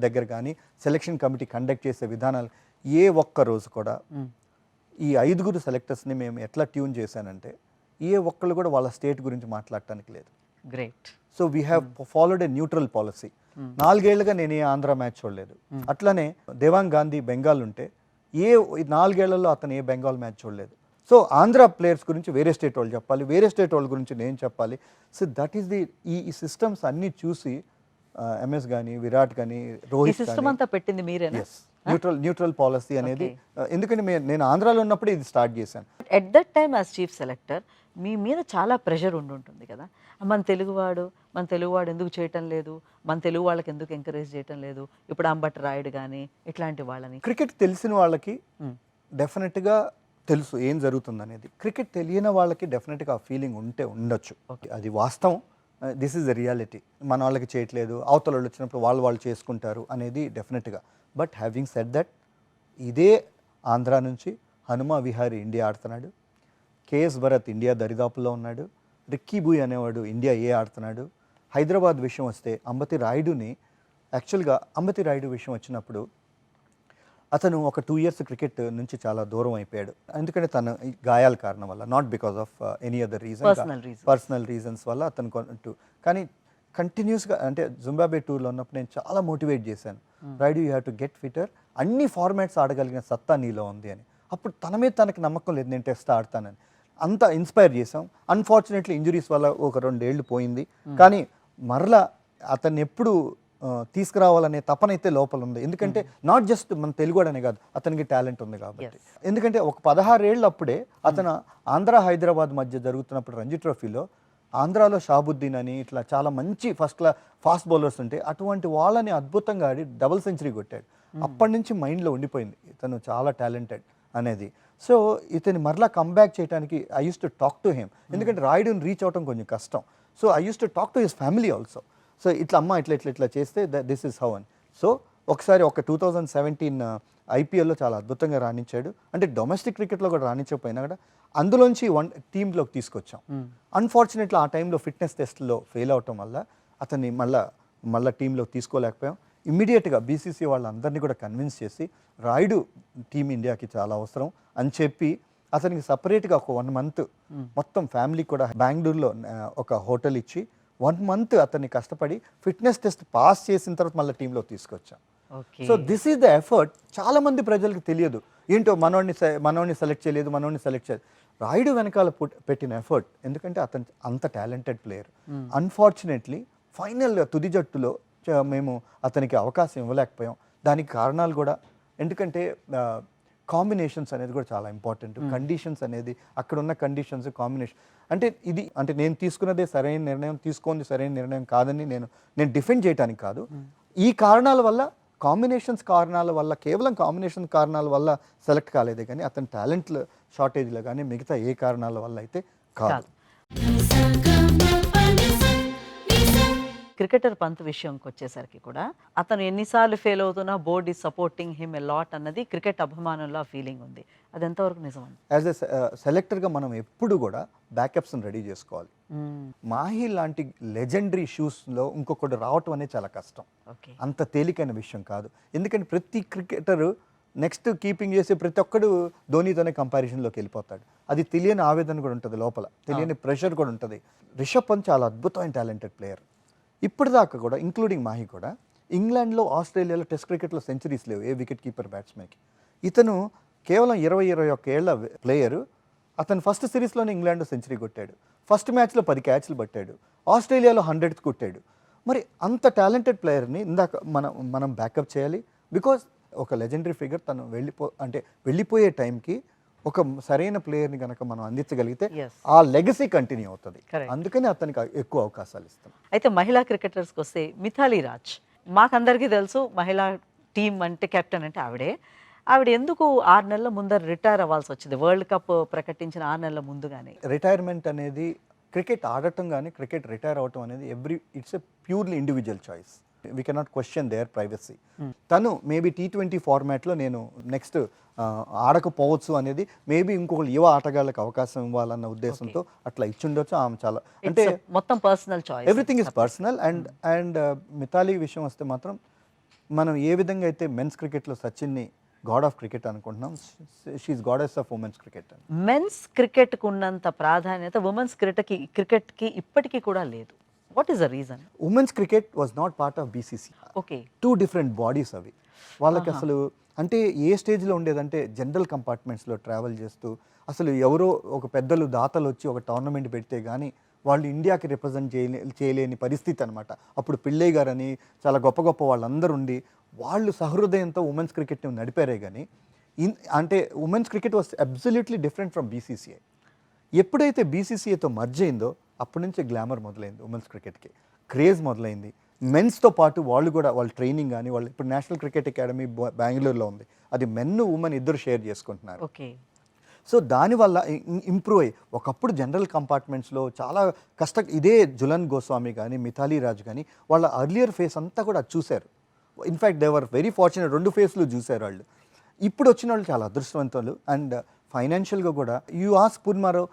దగ్గర కానీ సెలెక్షన్ కమిటీ కండక్ట్ చేసే విధానాలు ఏ ఒక్క రోజు కూడా ఈ 5 సెలెక్టర్స్ని మేము ఎట్లా ట్యూన్ చేశానంటే ఏ ఒక్కళ్ళు కూడా వాళ్ళ స్టేట్ గురించి మాట్లాడటానికి లేదు. Great. So we have followed A neutral policy. 4 ఏళ్ళుగా నేను ఏ ఆంధ్ర మ్యాచ్ చూడలేదు. అట్లానే దేవాంగ్ గాంధీ బెంగాల్ ఉంటే 4 ఏళ్లలో అతను ఏ బెంగాల్ మ్యాచ్ చూడలేదు. సో ఆంధ్ర ప్లేయర్స్ గురించి వేరే స్టేట్ వాళ్ళు చెప్పాలి, వేరే స్టేట్ వాళ్ళ గురించి నేను చెప్పాలి. సో దట్ ఈస్ ది ఈ సిస్టమ్స్ అన్నీ చూసి ఎంఎస్ కానీ విరాట్ కానీ రోహిత్ సిస్టమ్ అంతా పెట్టింది మీరేనా? న్యూట్రల్ పాలసీ అనేది ఎందుకంటే నేను ఆంధ్రాలో ఉన్నప్పుడు ఇది స్టార్ట్ చేశాను. At that time as chief selector మీ మీద చాలా ప్రెషర్ ఉంటుంది కదా, మన తెలుగువాడు ఎందుకు చేయటం లేదు, మన తెలుగు వాళ్ళకి ఎందుకు ఎంకరేజ్ చేయటం లేదు, ఇప్పుడు అంబటి రాయుడు కానీ ఇట్లాంటి వాళ్ళని. క్రికెట్ తెలిసిన వాళ్ళకి డెఫినెట్గా తెలుసు ఏం జరుగుతుంది అనేది. క్రికెట్ తెలియని వాళ్ళకి డెఫినెట్గా ఆ ఫీలింగ్ ఉండొచ్చు. అది వాస్తవం. This is the reality. మన వాళ్ళకి చేయట్లేదు, అవతల వాళ్ళు వచ్చినప్పుడు వాళ్ళు చేసుకుంటారు అనేది డెఫినెట్గా. బట్ హ్యావింగ్ సెడ్ దట్, ఇదే ఆంధ్ర నుంచి హనుమా విహారీ ఇండియా ఆడుతున్నాడు, కేఎస్ భరత్ ఇండియా దరిదాపుల్లో ఉన్నాడు, రిక్కీ బూయ్ అనేవాడు ఇండియా ఆడుతున్నాడు. హైదరాబాద్ విషయం వస్తే అంబటి రాయుడు విషయం వచ్చినప్పుడు అతను ఒక 2 years క్రికెట్ నుంచి చాలా దూరం అయిపోయాడు. ఎందుకంటే తన గాయాల కారణం వల్ల, not because of any other reason, personal reasons వల్ల అతను. కానీ కంటిన్యూస్గా అంటే జింబాబ్వే టూర్లో ఉన్నప్పుడు నేను చాలా మోటివేట్ చేశాను, ride you have to get fitter, అన్ని ఫార్మాట్స్ ఆడగలిగిన సత్తా నీలో ఉంది అని. అప్పుడు తన మీద తనకి నమ్మకం లేదు, నేను టెస్ట్ ఆడతానని. అంత ఇన్స్పైర్ చేసాం. అన్ఫార్చునేట్లీ ఇంజురీస్ వల్ల ఒక 2 ఏళ్ళు పోయింది. కానీ మరలా అతన్ని ఎప్పుడు తీసుకురావాలనే తపన అయితే లోపల ఉంది. ఎందుకంటే నాట్ జస్ట్ మన తెలుగుడనే కాదు, అతనికి టాలెంట్ ఉంది కాబట్టి. ఎందుకంటే ఒక 16 ఏళ్ళు అప్పుడే అతను ఆంధ్ర హైదరాబాద్ మధ్య జరుగుతున్నప్పుడు రంజీ ట్రోఫీలో ఆంధ్రాలో షాబుద్దీన్ అని ఇట్లా చాలా మంచి ఫాస్ట్ బౌలర్స్ ఉంటే అటువంటి వాళ్ళని అద్భుతంగా ఆడి డబుల్ సెంచరీ కొట్టాడు. అప్పటి నుంచి మైండ్లో ఉండిపోయింది ఇతను చాలా టాలెంటెడ్ అనేది. సో ఇతని మరలా కంబ్యాక్ చేయడానికి I use to talk to him. ఎందుకంటే రాయుడుని రీచ్ అవడం కొంచెం కష్టం. So I use to talk to his family also. So ఇట్లా ఇట్లా చేస్తే దిస్ ఇస్ హౌ అని. సో ఒకసారి 2017 ఐపీఎల్లో చాలా అద్భుతంగా రాణించాడు. అంటే డొమెస్టిక్ క్రికెట్లో కూడా రాణించకపోయినా కూడా అందులోంచి టీంలోకి తీసుకొచ్చాం. అన్ఫార్చునేట్లీ ఆ టైంలో ఫిట్నెస్ టెస్ట్లో ఫెయిల్ అవటం వల్ల అతన్ని మళ్ళీ టీంలోకి తీసుకోలేకపోయాం. ఇమ్మీడియట్గా బీసీసీ వాళ్ళందరినీ కూడా కన్విన్స్ చేసి రాయుడు టీమిండియాకి చాలా అవసరం అని చెప్పి అతనికి సపరేట్గా ఒక 1 month మొత్తం ఫ్యామిలీ కూడా బెంగళూరులో ఒక హోటల్ ఇచ్చి 1 month అతన్ని కష్టపడి ఫిట్నెస్ టెస్ట్ పాస్ చేసిన తర్వాత మళ్ళీ టీంలో తీసుకొచ్చాం. So this is the effort. చాలా మంది ప్రజలకు తెలియదు ఏంటో మనోడిని సెలెక్ట్ చేయలేదు. రాయుడు వెనకాల పెట్టిన ఎఫర్ట్, ఎందుకంటే అతను అంత టాలెంటెడ్ ప్లేయర్. అన్ఫార్చునేట్లీ ఫైనల్గా తుది జట్టులో మేము అతనికి అవకాశం ఇవ్వలేకపోయాం. దానికి కారణాలు కూడా ఎందుకంటే కాంబినేషన్స్ అనేది కూడా చాలా ఇంపార్టెంట్. కండిషన్స్ అనేది అక్కడ ఉన్న కండిషన్స్ కాంబినేషన్ అంటే నేను తీసుకున్నదే సరైన నిర్ణయం, తీసుకుంది సరైన నిర్ణయం కాదని నేను డిఫెండ్ చేయడానికి కాదు. ఈ కారణాల వల్ల కేవలం కాంబినేషన్ కారణాల వల్ల సెలెక్ట్ కాలేదే కానీ అతని టాలెంట్ షార్టేజ్లో కానీ మిగతా ఏ కారణాల వల్ల అయితే కాదు. క్రికెటర్ పంత్ విషయంకి వచ్చేసరికి కూడా అతను ఎన్నిసార్లు ఫెయిల్ అవుతున్నా board is supporting him a lot అన్నది క్రికెట్ అభిమానుల్లో ఫీలింగ్ ఉంది. అది ఎంతవరకు నిజం? యాజ్ ఎ సెలెక్టర్గా మనం ఎప్పుడు కూడా బ్యాకప్స్ని రెడీ చేసుకోవాలి. మాహి లాంటి లెజెండరీ షూస్లో ఇంకొకటి రావటం అనేది చాలా కష్టం, అంత తేలికైన విషయం కాదు. ఎందుకంటే ప్రతి క్రికెటరు నెక్స్ట్ కీపింగ్ చేసే ప్రతి ఒక్కడు ధోనీతోనే కంపారిజన్లోకి వెళ్ళిపోతాడు. అది తెలియని ఆవేదన కూడా ఉంటుంది లోపల, తెలియని ప్రెషర్ కూడా ఉంటుంది. రిషబ్ పంత్ చాలా అద్భుతమైన టాలెంటెడ్ ప్లేయర్. ఇప్పటిదాకా కూడా ఇంక్లూడింగ్ మాహి కూడా ఇంగ్లాండ్లో ఆస్ట్రేలియాలో టెస్ట్ క్రికెట్లో సెంచరీస్ లేవు ఏ వికెట్ కీపర్ బ్యాట్స్మెన్కి. ఇతను కేవలం 20-21 ఏళ్ల ప్లేయరు. అతను ఫస్ట్ సిరీస్లోనే ఇంగ్లాండ్లో సెంచరీ కొట్టాడు, ఫస్ట్ మ్యాచ్లో 10 క్యాచ్లు పట్టాడు, ఆస్ట్రేలియాలో 100th కొట్టాడు. మరి అంత టాలెంటెడ్ ప్లేయర్ని ఇందాక మనం బ్యాకప్ చేయాలి. బికాజ్ ఒక లెజెండరీ ఫిగర్ తను వెళ్ళిపోయే టైంకి ఒక సరైన ప్లేయర్ని కనుక మనం అందించగలిగితే Yes. ఆ లెగసీ కంటిన్యూ అవుతుంది. Correct. అందుకని అతనికి ఎక్కువ అవకాశాలు ఇస్తాం. అయితే మహిళా క్రికెటర్స్కి వస్తే మిథాలీ రాజ్ మాకందరికీ తెలుసు, మహిళా టీం అంటే కెప్టెన్ అంటే ఆవిడే. ఆవిడ ఎందుకు 6 నెలల ముందర రిటైర్ అవ్వాల్సి వచ్చింది వరల్డ్ కప్ ప్రకటించిన 6 నెలల ముందుగానే? రిటైర్మెంట్ అనేది క్రికెట్ ఆడటం కానీ క్రికెట్ రిటైర్ అవటం అనేది it's a purely individual choice. We cannot question their privacy. తను మేబీ T20 ఫార్మాట్లో నేను నెక్స్ట్ ఆడకపోవచ్చు అనేది మేబీ ఇంకొకరు యువ ఆటగాళ్ళకి అవకాశం ఇవ్వాలన్న ఉద్దేశంతో అట్లా ఇచ్చుండొచ్చు. ఆమె చాలా అంటే మొత్తం personal choice, everything is personal. And Mithali విషయం వస్తే మాత్రం మనం ఏ విధంగా అయితే మెన్స్ క్రికెట్లో సచిన్ని గాడ్ ఆఫ్ క్రికెట్ అనుకుంటున్నాం, she's goddess of women's cricket. Men's క్రికెట్కు ఉన్నంత ప్రాధాన్యత ఉమెన్స్ క్రికెట్కి ఇప్పటికీ కూడా లేదు. What is the reason? Women's cricket was not part of BCCI. Okay, 2 different bodies అవి. వాళ్ళకి అసలు అంటే ఏ స్టేజ్లో ఉండేదంటే జనరల్ కంపార్ట్మెంట్స్లో ట్రావెల్ చేస్తూ అసలు ఎవరో ఒక పెద్దలు దాతలు వచ్చి ఒక టోర్నమెంట్ పెడితే కానీ వాళ్ళు ఇండియాకి రిప్రజెంట్ చేయలేని పరిస్థితి అనమాట. అప్పుడు పిళ్ళయ్య గారని చాలా గొప్ప గొప్ప వాళ్ళందరూ ఉండి వాళ్ళు సహృదయంతో ఉమెన్స్ క్రికెట్ని నడిపారే కానీ అంటే women's cricket was absolutely different from BCCI. ఎప్పుడైతే బీసీసీఐతో మర్జ్ అయిందో అప్పటి నుంచే గ్లామర్ మొదలైంది ఉమెన్స్ క్రికెట్కి, క్రేజ్ మొదలైంది. మెన్స్తో పాటు వాళ్ళు కూడా వాళ్ళ ట్రైనింగ్ కానీ వాళ్ళు ఇప్పుడు నేషనల్ క్రికెట్ అకాడమీ బెంగళూరులో ఉంది, అది మెన్ ఉమెన్ ఇద్దరు షేర్ చేసుకుంటున్నారు. ఓకే. సో దానివల్ల ఇంప్రూవ్ అయ్యి ఒకప్పుడు జనరల్ కంపార్ట్మెంట్స్లో చాలా ఇదే జులన్ గోస్వామి కానీ మిథాలీ రాజ్ కానీ వాళ్ళ అర్లియర్ ఫేస్ అంతా కూడా చూశారు. In fact they were very fortunate, 2 ఫేస్లు చూశారు వాళ్ళు. ఇప్పుడు వచ్చిన వాళ్ళు చాలా అదృష్టవంతులు. అండ్ ఫైనాన్షియల్గా కూడా యూ ఆస్ పుర్మారో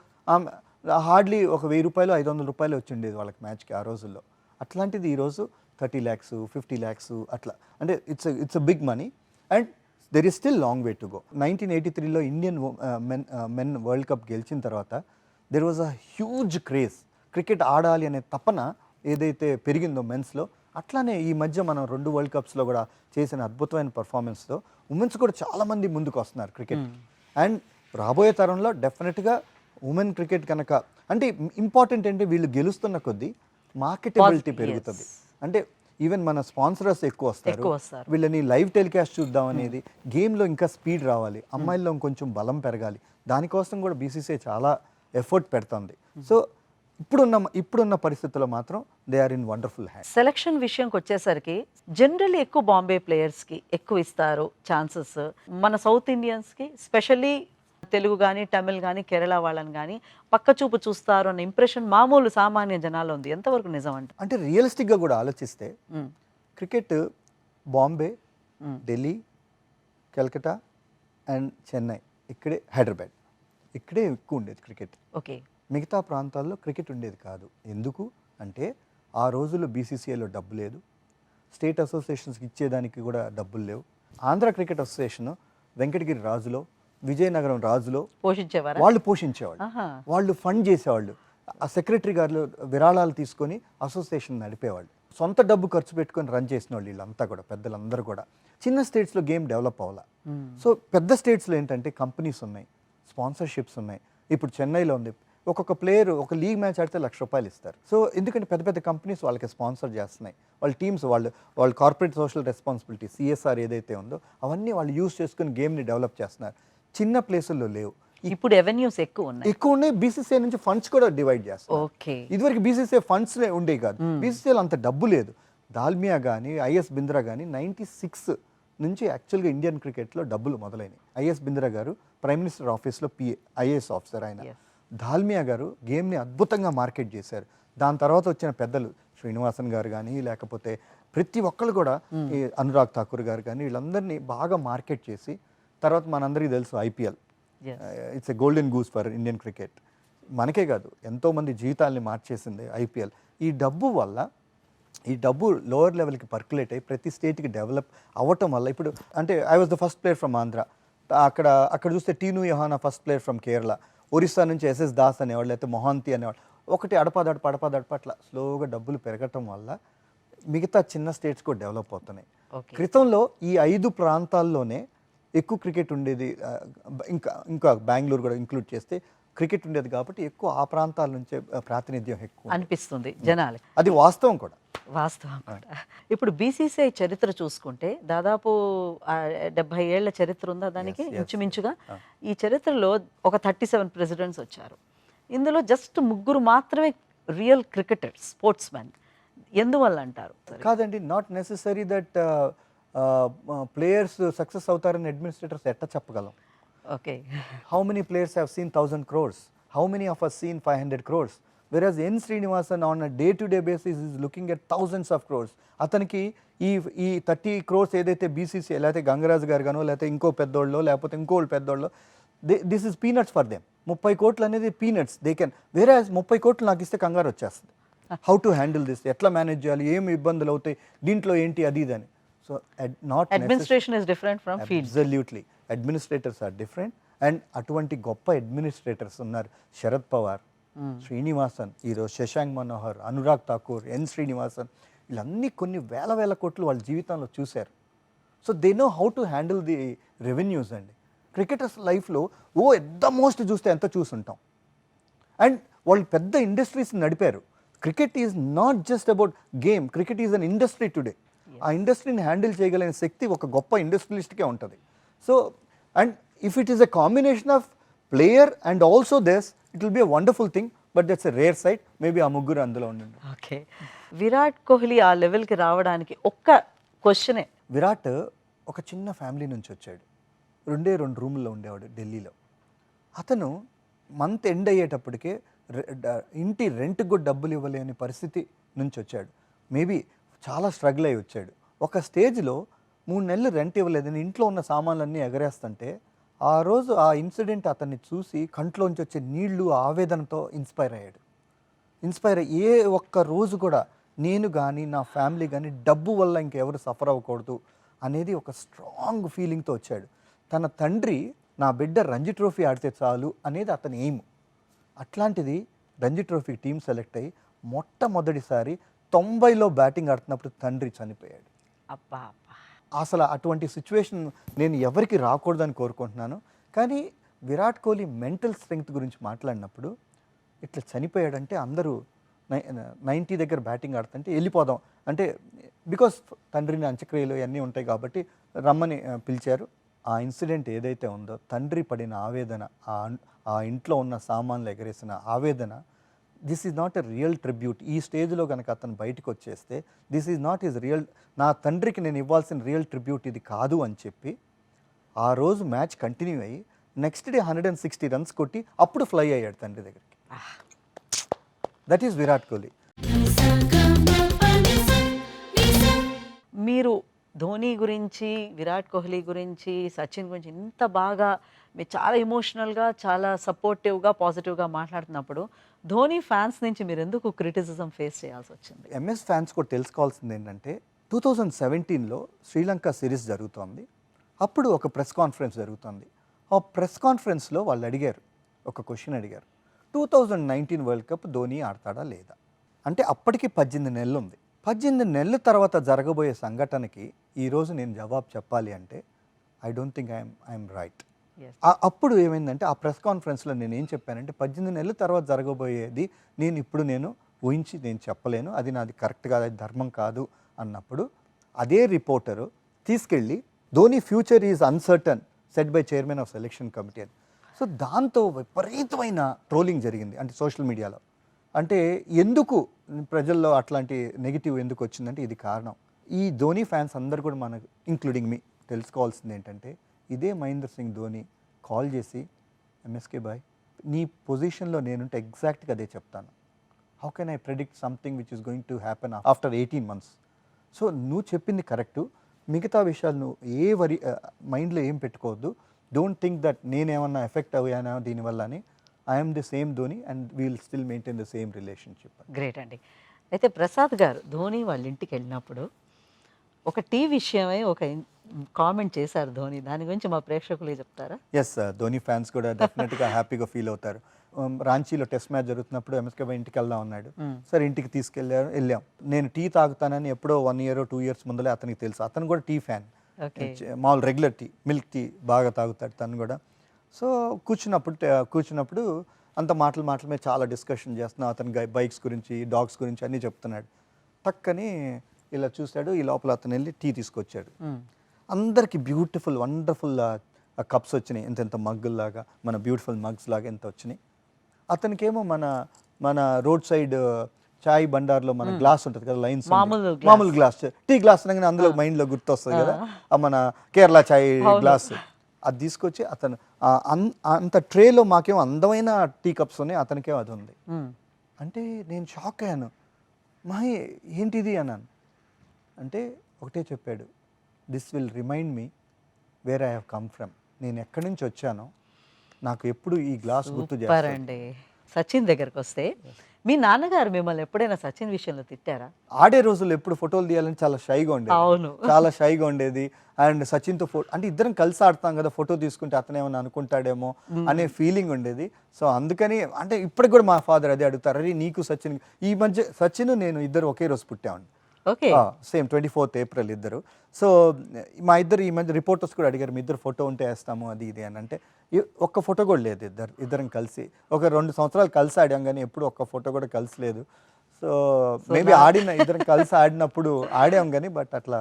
హార్డ్లీ ఒక 1000 రూపాయలు 500 రూపాయలు వచ్చిండేది వాళ్ళకి మ్యాచ్కి ఆ రోజుల్లో. అట్లాంటిది ఈరోజు 30 lakhs 50 lakhs అట్లా, అంటే it's a big money. And there is still long way to go. 1983లో ఇండియన్ మెన్ వరల్డ్ కప్ గెలిచిన తర్వాత there was a huge craze. Cricket ఆడాలి అనే తపన ఏదైతే పెరిగిందో మెన్స్లో, అట్లానే ఈ మధ్య మనం 2 వరల్డ్ కప్స్లో కూడా చేసిన అద్భుతమైన పర్ఫార్మెన్స్తో ఉమెన్స్ కూడా చాలామంది ముందుకు వస్తున్నారు క్రికెట్. అండ్ రాబోయే తరంలో డెఫినెట్గా ఉమెన్ క్రికెట్ కనుక అంటే ఇంపార్టెంట్ అంటే వీళ్ళు గెలుస్తున్న కొద్దీ మార్కెటబిలిటీ పెరుగుతుంది. అంటే ఈవెన్ మన స్పాన్సరర్స్ ఎక్కువ వస్తారు, వీళ్ళని లైవ్ టెలికాస్ట్ చూద్దాం అనేది, గేమ్లో ఇంకా స్పీడ్ రావాలి, అమ్మాయిల్లో ఇంకొంచెం బలం పెరగాలి, దానికోసం కూడా బీసీసీఐ చాలా ఎఫర్ట్ పెడుతుంది. సో ఇప్పుడున్న పరిస్థితుల్లో మాత్రం they are in wonderful hand. Selection విషయంకి వచ్చేసరికి జనరల్లీ ఎక్కువ బాంబే ప్లేయర్స్కి ఎక్కువ ఇస్తారు ఛాన్సెస్. మన సౌత్ ఇండియన్స్కి స్పెషల్లీ తెలుగు కానీ తమిళ్ కానీ కేరళ వాళ్ళని కానీ పక్క చూపు చూస్తారు అన్న ఇంప్రెషన్ మామూలు సామాన్య జనాల్లో ఉంది. ఎంతవరకు నిజం అంటే రియలిస్టిక్గా కూడా ఆలోచిస్తే క్రికెట్ బాంబే, ఢిల్లీ, కలకత్తా అండ్ చెన్నై, ఇక్కడే హైదరాబాద్, ఇక్కడే ఎక్కువ ఉండేది క్రికెట్. ఓకే. మిగతా ప్రాంతాల్లో క్రికెట్ ఉండేది కాదు. ఎందుకు అంటే ఆ రోజుల్లో బీసీసీఐలో డబ్బు లేదు, స్టేట్ అసోసియేషన్స్కి ఇచ్చేదానికి కూడా డబ్బులు లేవు. ఆంధ్ర క్రికెట్ అసోసియేషన్ వెంకటగిరి రాజులో, విజయనగరం రాజులో పోషించేవారు, వాళ్ళు పోషించేవాళ్ళు, వాళ్ళు ఫండ్ చేసేవాళ్ళు. ఆ సెక్రటరీ గారు విరాళాలు తీసుకొని అసోసియేషన్ నడిపేవాళ్ళు. సొంత డబ్బు ఖర్చు పెట్టుకొని రన్ చేసిన వాళ్ళు వీళ్ళంతా కూడా, పెద్దలందరూ కూడా. చిన్న స్టేట్స్లో గేమ్ డెవలప్ అవ్వాల. సో పెద్ద స్టేట్స్లో ఏంటంటే కంపెనీస్ ఉన్నాయి, స్పాన్సర్షిప్స్ ఉన్నాయి. ఇప్పుడు చెన్నైలో ఉంది, ఒక్కొక్క ప్లేయర్ ఒక లీగ్ మ్యాచ్ ఆడితే ₹1,00,000 ఇస్తారు. సో ఎందుకంటే పెద్ద పెద్ద కంపెనీస్ వాళ్ళకి స్పాన్సర్ చేస్తున్నాయి, వాళ్ళ టీమ్స్ వాళ్ళ కార్పొరేట్ సోషల్ రెస్పాన్సిబిలిటీ CSR ఏదైతే ఉందో అవన్నీ వాళ్ళు యూస్ చేసుకుని గేమ్ని డెవలప్ చేస్తున్నారు. చిన్న ప్లేసుల్లో లేవు, ఇప్పుడు ఎవెన్యూస్ ఎక్కువ ఉన్నాయి. బీసీసీఐ నుంచి ఫండ్స్ కూడా డివైడ్ చేస్తారు. ఇదివరకు బీసీసీఐ ఫండ్స్ ఉండేవి కాదు, బీసీసీఐలో అంత డబ్బు లేదు. దాల్మియా కానీ ఐఎస్ బింద్రా కానీ 96 నుంచి యాక్చువల్గా ఇండియన్ క్రికెట్లో డబ్బులు మొదలైనవి. ఐఎస్ బింద్రా గారు ప్రైమ్ మినిస్టర్ ఆఫీస్లో IAS ఆఫీసర్ ఆయన. దాల్మియా గారు గేమ్ని అద్భుతంగా మార్కెట్ చేశారు. దాని తర్వాత వచ్చిన పెద్దలు శ్రీనివాసన్ గారు కానీ లేకపోతే ప్రతి ఒక్కరు కూడా ఈ అనురాగ్ ఠాకూర్ గారు కానీ వీళ్ళందరినీ బాగా మార్కెట్ చేసి, తర్వాత మనందరికీ తెలుసు IPL, it's a golden goose for Indian cricket. మనకే కాదు ఎంతోమంది జీవితాల్ని మార్చేసింది IPL. ఈ డబ్బు లోవర్ లెవెల్కి పర్కులేట్ అయ్యి ప్రతి స్టేట్కి డెవలప్ అవ్వటం వల్ల ఇప్పుడు అంటే I was the first player from Andhra, అక్కడ చూస్తే Tinu Yohannan first player from Kerala, Orissa నుంచి SS దాస్ అనేవాళ్ళు, లేకపోతే మొహాంతి అనేవాళ్ళు, ఒకటి అడపదడప అట్లా స్లోగా డబ్బులు పెరగటం వల్ల మిగతా చిన్న స్టేట్స్ కూడా డెవలప్ అవుతున్నాయి. క్రితంలో ఈ 5 ప్రాంతాల్లోనే ఎక్కువ క్రికెట్ ఉండేది, ఇంకా బెంగళూరు కూడా ఇంక్లూడ్ చేస్తే క్రికెట్ ఉండేది కాబట్టి ఎక్కువ ఆ ప్రాంతాల నుంచే ప్రాతినిధ్యం ఎక్కువ అనిపిస్తుంది జనాలు. అది వాస్తవం కూడా. వాస్తవం కూడా. ఇప్పుడు బీసీసీఐ చరిత్ర చూసుకుంటే దాదాపు 70 ఏళ్ల చరిత్ర ఉందా దానికి Yes, yes, ఇంచుమించుగా. yes. ఈ చరిత్రలో ఒక 37 ప్రెసిడెంట్స్ వచ్చారు. ఇందులో జస్ట్ ముగ్గురు మాత్రమే రియల్ క్రికెటర్స్, స్పోర్ట్స్ మెన్. ఎందువల్ల అంటారు? కాదండి, not necessary that players success అవుతారని అడ్మినిస్ట్రేటర్స్ ఎట్లా చెప్పగలం? Okay. How many players have seen 1000 crores? How many of us seen 500 crores? Whereas N. Srinivasan on a day-to-day basis is looking at thousands of crores. అతనికి ఈ 30 crores ఏదైతే BCC లేకపోతే గంగరాజు గారు గానో లేకపోతే ఇంకో పెద్దోళ్ళో లేకపోతే ఇంకోళ్ళు పెద్దోళ్ళో, this is peanuts for them. 30 కోట్లు అనేది పీనట్స్. దే కెన్, వేరే 30 కోట్లు నాకు ఇస్తే కంగారు వచ్చేస్తుంది. హౌ టు హ్యాండిల్ దిస్, ఎట్లా మేనేజ్ చేయాలి, ఏమి ఇబ్బందులు అవుతాయి, దీంట్లో ఏంటి అది ఇది అని. So not administration is different from field. Absolutely, administrators are different. And అటువంటి గొప్ప అడ్మినిస్ట్రేటర్స్ ఉన్నారు. శరద్ పవార్, శ్రీనివాసన్, ఈరోజు శశాంక్ మనోహర్, అనురాగ్ ఠాకూర్, ఎన్ శ్రీనివాసన్, వీళ్ళన్నీ కొన్ని వేల కోట్లు వాళ్ళ జీవితంలో చూశారు. So they know how to handle the revenues అండి. క్రికెటర్స్ లైఫ్లో ఎట్ ద మోస్ట్ చూస్తే ఎంత చూసుంటాం. అండ్ వాళ్ళు పెద్ద ఇండస్ట్రీస్ నడిపారు. Cricket is not just about game, cricket is an industry today. ఆ ఇండస్ట్రీని హ్యాండిల్ చేయగలిగిన శక్తి ఒక గొప్ప ఇండస్ట్రియలిస్ట్కే ఉంటుంది. So and if it is a combination of player and also this, it will be a wonderful thing. But that's a rare sight. Maybe ఆ ముగ్గురు అందులో ఉండండి. ఓకే. విరాట్ కోహ్లీ ఆ లెవెల్కి రావడానికి ఒక్క క్వశ్చనే. విరాట్ ఒక చిన్న ఫ్యామిలీ నుంచి వచ్చాడు. 2 రూముల్లో ఉండేవాడు ఢిల్లీలో. అతను మంత్ ఎండ్ అయ్యేటప్పటికే ఇంటి రెంట్కి కూడా డబ్బులు ఇవ్వలేని పరిస్థితి నుంచి వచ్చాడు. మేబీ చాలా స్ట్రగుల్ అయ్యి వచ్చాడు. ఒక స్టేజ్లో 3 నెలలు రెంట్ ఇవ్వలేదని ఇంట్లో ఉన్న సామాన్లన్నీ ఎగరేస్తుంటే ఆ రోజు ఆ ఇన్సిడెంట్ అతన్ని చూసి కంట్లోంచి వచ్చే నీళ్లు, ఆవేదనతో ఇన్స్పైర్ అయ్యాడు. ఏ ఒక్క రోజు కూడా నేను కానీ నా ఫ్యామిలీ కానీ డబ్బు వల్ల ఇంకెవరు సఫర్ అవ్వకూడదు అనేది ఒక స్ట్రాంగ్ ఫీలింగ్తో వచ్చాడు. తన తండ్రి నా బిడ్డ రంజీ ట్రోఫీ ఆడితే చాలు అనేది అతని ఎయిమ్. అట్లాంటిది రంజీ ట్రోఫీ టీం సెలెక్ట్ అయ్యి మొట్టమొదటిసారి 90లో బ్యాటింగ్ ఆడుతున్నప్పుడు తండ్రి చనిపోయాడు. అబ్బా. అసలు అటువంటి సిచ్యువేషన్ నేను ఎవరికి రాకూడదని కోరుకుంటున్నాను. కానీ విరాట్ కోహ్లీ మెంటల్ స్ట్రెంగ్త్ గురించి మాట్లాడినప్పుడు ఇట్లా చనిపోయాడంటే అందరూ 90 దగ్గర బ్యాటింగ్ ఆడుతుంటే వెళ్ళిపోదాం అంటే, బికాస్ తండ్రిని అంత్యక్రియలు ఇవన్నీ ఉంటాయి కాబట్టి రమ్మని పిలిచారు. ఆ ఇన్సిడెంట్ ఏదైతే ఉందో, తండ్రి పడిన ఆవేదన, ఆ ఇంట్లో ఉన్న సామాన్లు ఎగరేసిన ఆవేదన, this is not a real tribute. ఈ స్టేజ్లో కనుక అతను బయటకు వచ్చేస్తే this is not is real, నా తండ్రికి నేను ఇవ్వాల్సిన రియల్ ట్రిబ్యూట్ ఇది కాదు అని చెప్పి ఆ రోజు మ్యాచ్ కంటిన్యూ అయ్యి నెక్స్ట్ డే 160 రన్స్ కొట్టి అప్పుడు ఫ్లై అయ్యాడు తండ్రి దగ్గరికి. That is Virat Kohli. మీరు ధోని గురించి, విరాట్ కోహ్లీ గురించి, సచిన్ గురించి ఇంత బాగా మీరు చాలా ఎమోషనల్గా, చాలా సపోర్టివ్గా, పాజిటివ్గా మాట్లాడుతున్నప్పుడు ధోని ఫ్యాన్స్ నుంచి మీరు ఎందుకు క్రిటిసిజం ఫేస్ చేయాల్సి వచ్చింది? ఎంఎస్ ఫ్యాన్స్ కూడా తెలుసుకోవాల్సింది ఏంటంటే 2017లో శ్రీలంక సిరీస్ జరుగుతోంది. అప్పుడు ఒక ప్రెస్ కాన్ఫరెన్స్ జరుగుతుంది. ఆ ప్రెస్ కాన్ఫరెన్స్లో వాళ్ళు అడిగారు, ఒక క్వశ్చన్ అడిగారు, 2019 వరల్డ్ కప్ ధోని ఆడతాడా లేదా అంటే. అప్పటికి 18 నెలలు ఉంది. 18 నెలల తర్వాత జరగబోయే సంఘటనకి ఈరోజు నేను జవాబు చెప్పాలి అంటే I don't think I'm right. అప్పుడు ఏమైందంటే ఆ ప్రెస్ కాన్ఫరెన్స్లో నేను ఏం చెప్పానంటే 18 నెలల తర్వాత జరగబోయేది నేను ఊహించి నేను చెప్పలేను, అది నాది కరెక్ట్ కాదు, అది ధర్మం కాదు అన్నప్పుడు అదే రిపోర్టరు తీసుకెళ్ళి Dhoni future is uncertain set by chairman of selection committee అని. సో దాంతో విపరీతమైన ట్రోలింగ్ జరిగింది అంటే సోషల్ మీడియాలో. అంటే ఎందుకు ప్రజల్లో అట్లాంటి నెగిటివ్ ఎందుకు వచ్చిందంటే ఇది కారణం. ఈ ధోని ఫ్యాన్స్ అందరు కూడా మనకు ఇంక్లూడింగ్ మీ తెలుసుకోవాల్సింది ఏంటంటే, ఇదే మహేంద్ర సింగ్ ధోని కాల్ చేసి ఎంఎస్కే బాయ్ నీ పొజిషన్లో నేనుంటే ఎగ్జాక్ట్గా అదే చెప్తాను. How can I predict something which is going to happen after 18 months. సో నువ్వు చెప్పింది కరెక్టు, మిగతా విషయాలు నువ్వు మైండ్లో ఏం పెట్టుకోవద్దు. డోంట్ థింక్ దట్ నేనేమన్నా ఎఫెక్ట్ అయ్యానా దీనివల్ల అని. I'm the same Dhoni and we'll still maintain the same relationship. Great అండి. అయితే ప్రసాద్ గారు ధోని వాళ్ళ ఇంటికి వెళ్ళినప్పుడు ఒక టీ విషయమై ఒక కామెంట్ చేశారు ధోని, దాని గురించి మా ప్రేక్షకులకి చెప్తారా? ఎస్, ధోని ఫ్యాన్స్ కూడా డెఫినెట్గా హ్యాపీగా ఫీల్ అవుతారు. రాంచీలో టెస్ట్ మ్యాచ్ జరుగుతున్నప్పుడు ఎంఎస్కే బాయ్ ఇంటికి వెళ్దాం అన్నాడు. సరే ఇంటికి వెళ్ళాం. నేను టీ తాగుతానని ఎప్పుడో 1 year or 2 years ముందలే అతనికి తెలుసు. అతను కూడా టీ ఫ్యాన్, మామూలు రెగ్యులర్ టీ, మిల్క్ టీ బాగా తాగుతాడు తను కూడా. సో కూర్చున్నప్పుడు అంత మాటల మీద చాలా డిస్కషన్ చేస్తున్నాం. అతను బైక్స్ గురించి, డాగ్స్ గురించి అన్నీ చెప్తున్నాడు. టక్కని ఇలా చూశాడు. ఈ లోపల అతను వెళ్ళి టీ తీసుకొచ్చాడు. అందరికి బ్యూటిఫుల్ వండర్ఫుల్ కప్స్ వచ్చినాయి, ఇంత మగ్గుల్లాగా, మన బ్యూటిఫుల్ మగ్స్ లాగా ఎంత వచ్చినాయి. అతనికేమో మన మన రోడ్ సైడ్ చాయ్ బండార్లో మన గ్లాస్ ఉంటుంది కదా, లైన్స్ మామూలు గ్లాస్, టీ గ్లాస్ అనగానే అందులో మైండ్లో గుర్తొస్తుంది కదా, మన కేరళ చాయ్ గ్లాస్. అది తీసుకొచ్చి అతను అంత ట్రేలో మాకేమో అందమైన టీ కప్స్ ఉన్నాయి, అతనికేమో అది ఉంది. అంటే నేను షాక్ అయ్యాను. మహి ఏంటిది అన్నాను. అంటే ఒకటే చెప్పాడు, this will remind me where I have come from. నేను ఎక్కడి నుంచి వచ్చానో నాకు ఎప్పుడు ఈ గ్లాస్ గుర్తు చేస్తారండి. సచిన్ దగ్గరకు వస్తే మీ నాన్నగారు మిమ్మల్ని ఎప్పుడైనా సచిన్ విషయంలో తిట్టారా? ఆడే రోజుల్లో ఎప్పుడు ఫోటోలు తీయాలని చాలా షైగా ఉండేది. అవును, చాలా షైగా ఉండేది. అండ్ సచిన్తో ఫోటో అంటే ఇద్దరం కలిసి ఆడతాం కదా, ఫోటో తీసుకుంటే అతను ఏమైనా అనుకుంటాడేమో అనే ఫీలింగ్ ఉండేది. సో అందుకని అంటే ఇప్పటికి కూడా మా ఫాదర్ అదే అడుగుతారు, అరే నీకు సచిన్, ఈ మధ్య సచిన్ నేను ఇద్దరు ఒకే రోజు పుట్టామండి. సేమ్ 24th April ఇద్దరు. సో మా ఇద్దరు ఈ మధ్య రిపోర్టర్స్ కూడా అడిగారు, మీ ఇద్దరు ఫోటో ఉంటే వేస్తాము అది ఇది అని. అంటే ఒక్క ఫోటో కూడా లేదు, ఇద్దరం కలిసి ఒక 2 సంవత్సరాలు కలిసి ఆడాం కానీ ఎప్పుడు ఒక్క ఫోటో కూడా కలిసి లేదు. సో మేబీ ఇద్దరం కలిసి ఆడినప్పుడు ఆడాం కానీ బట్ అట్లా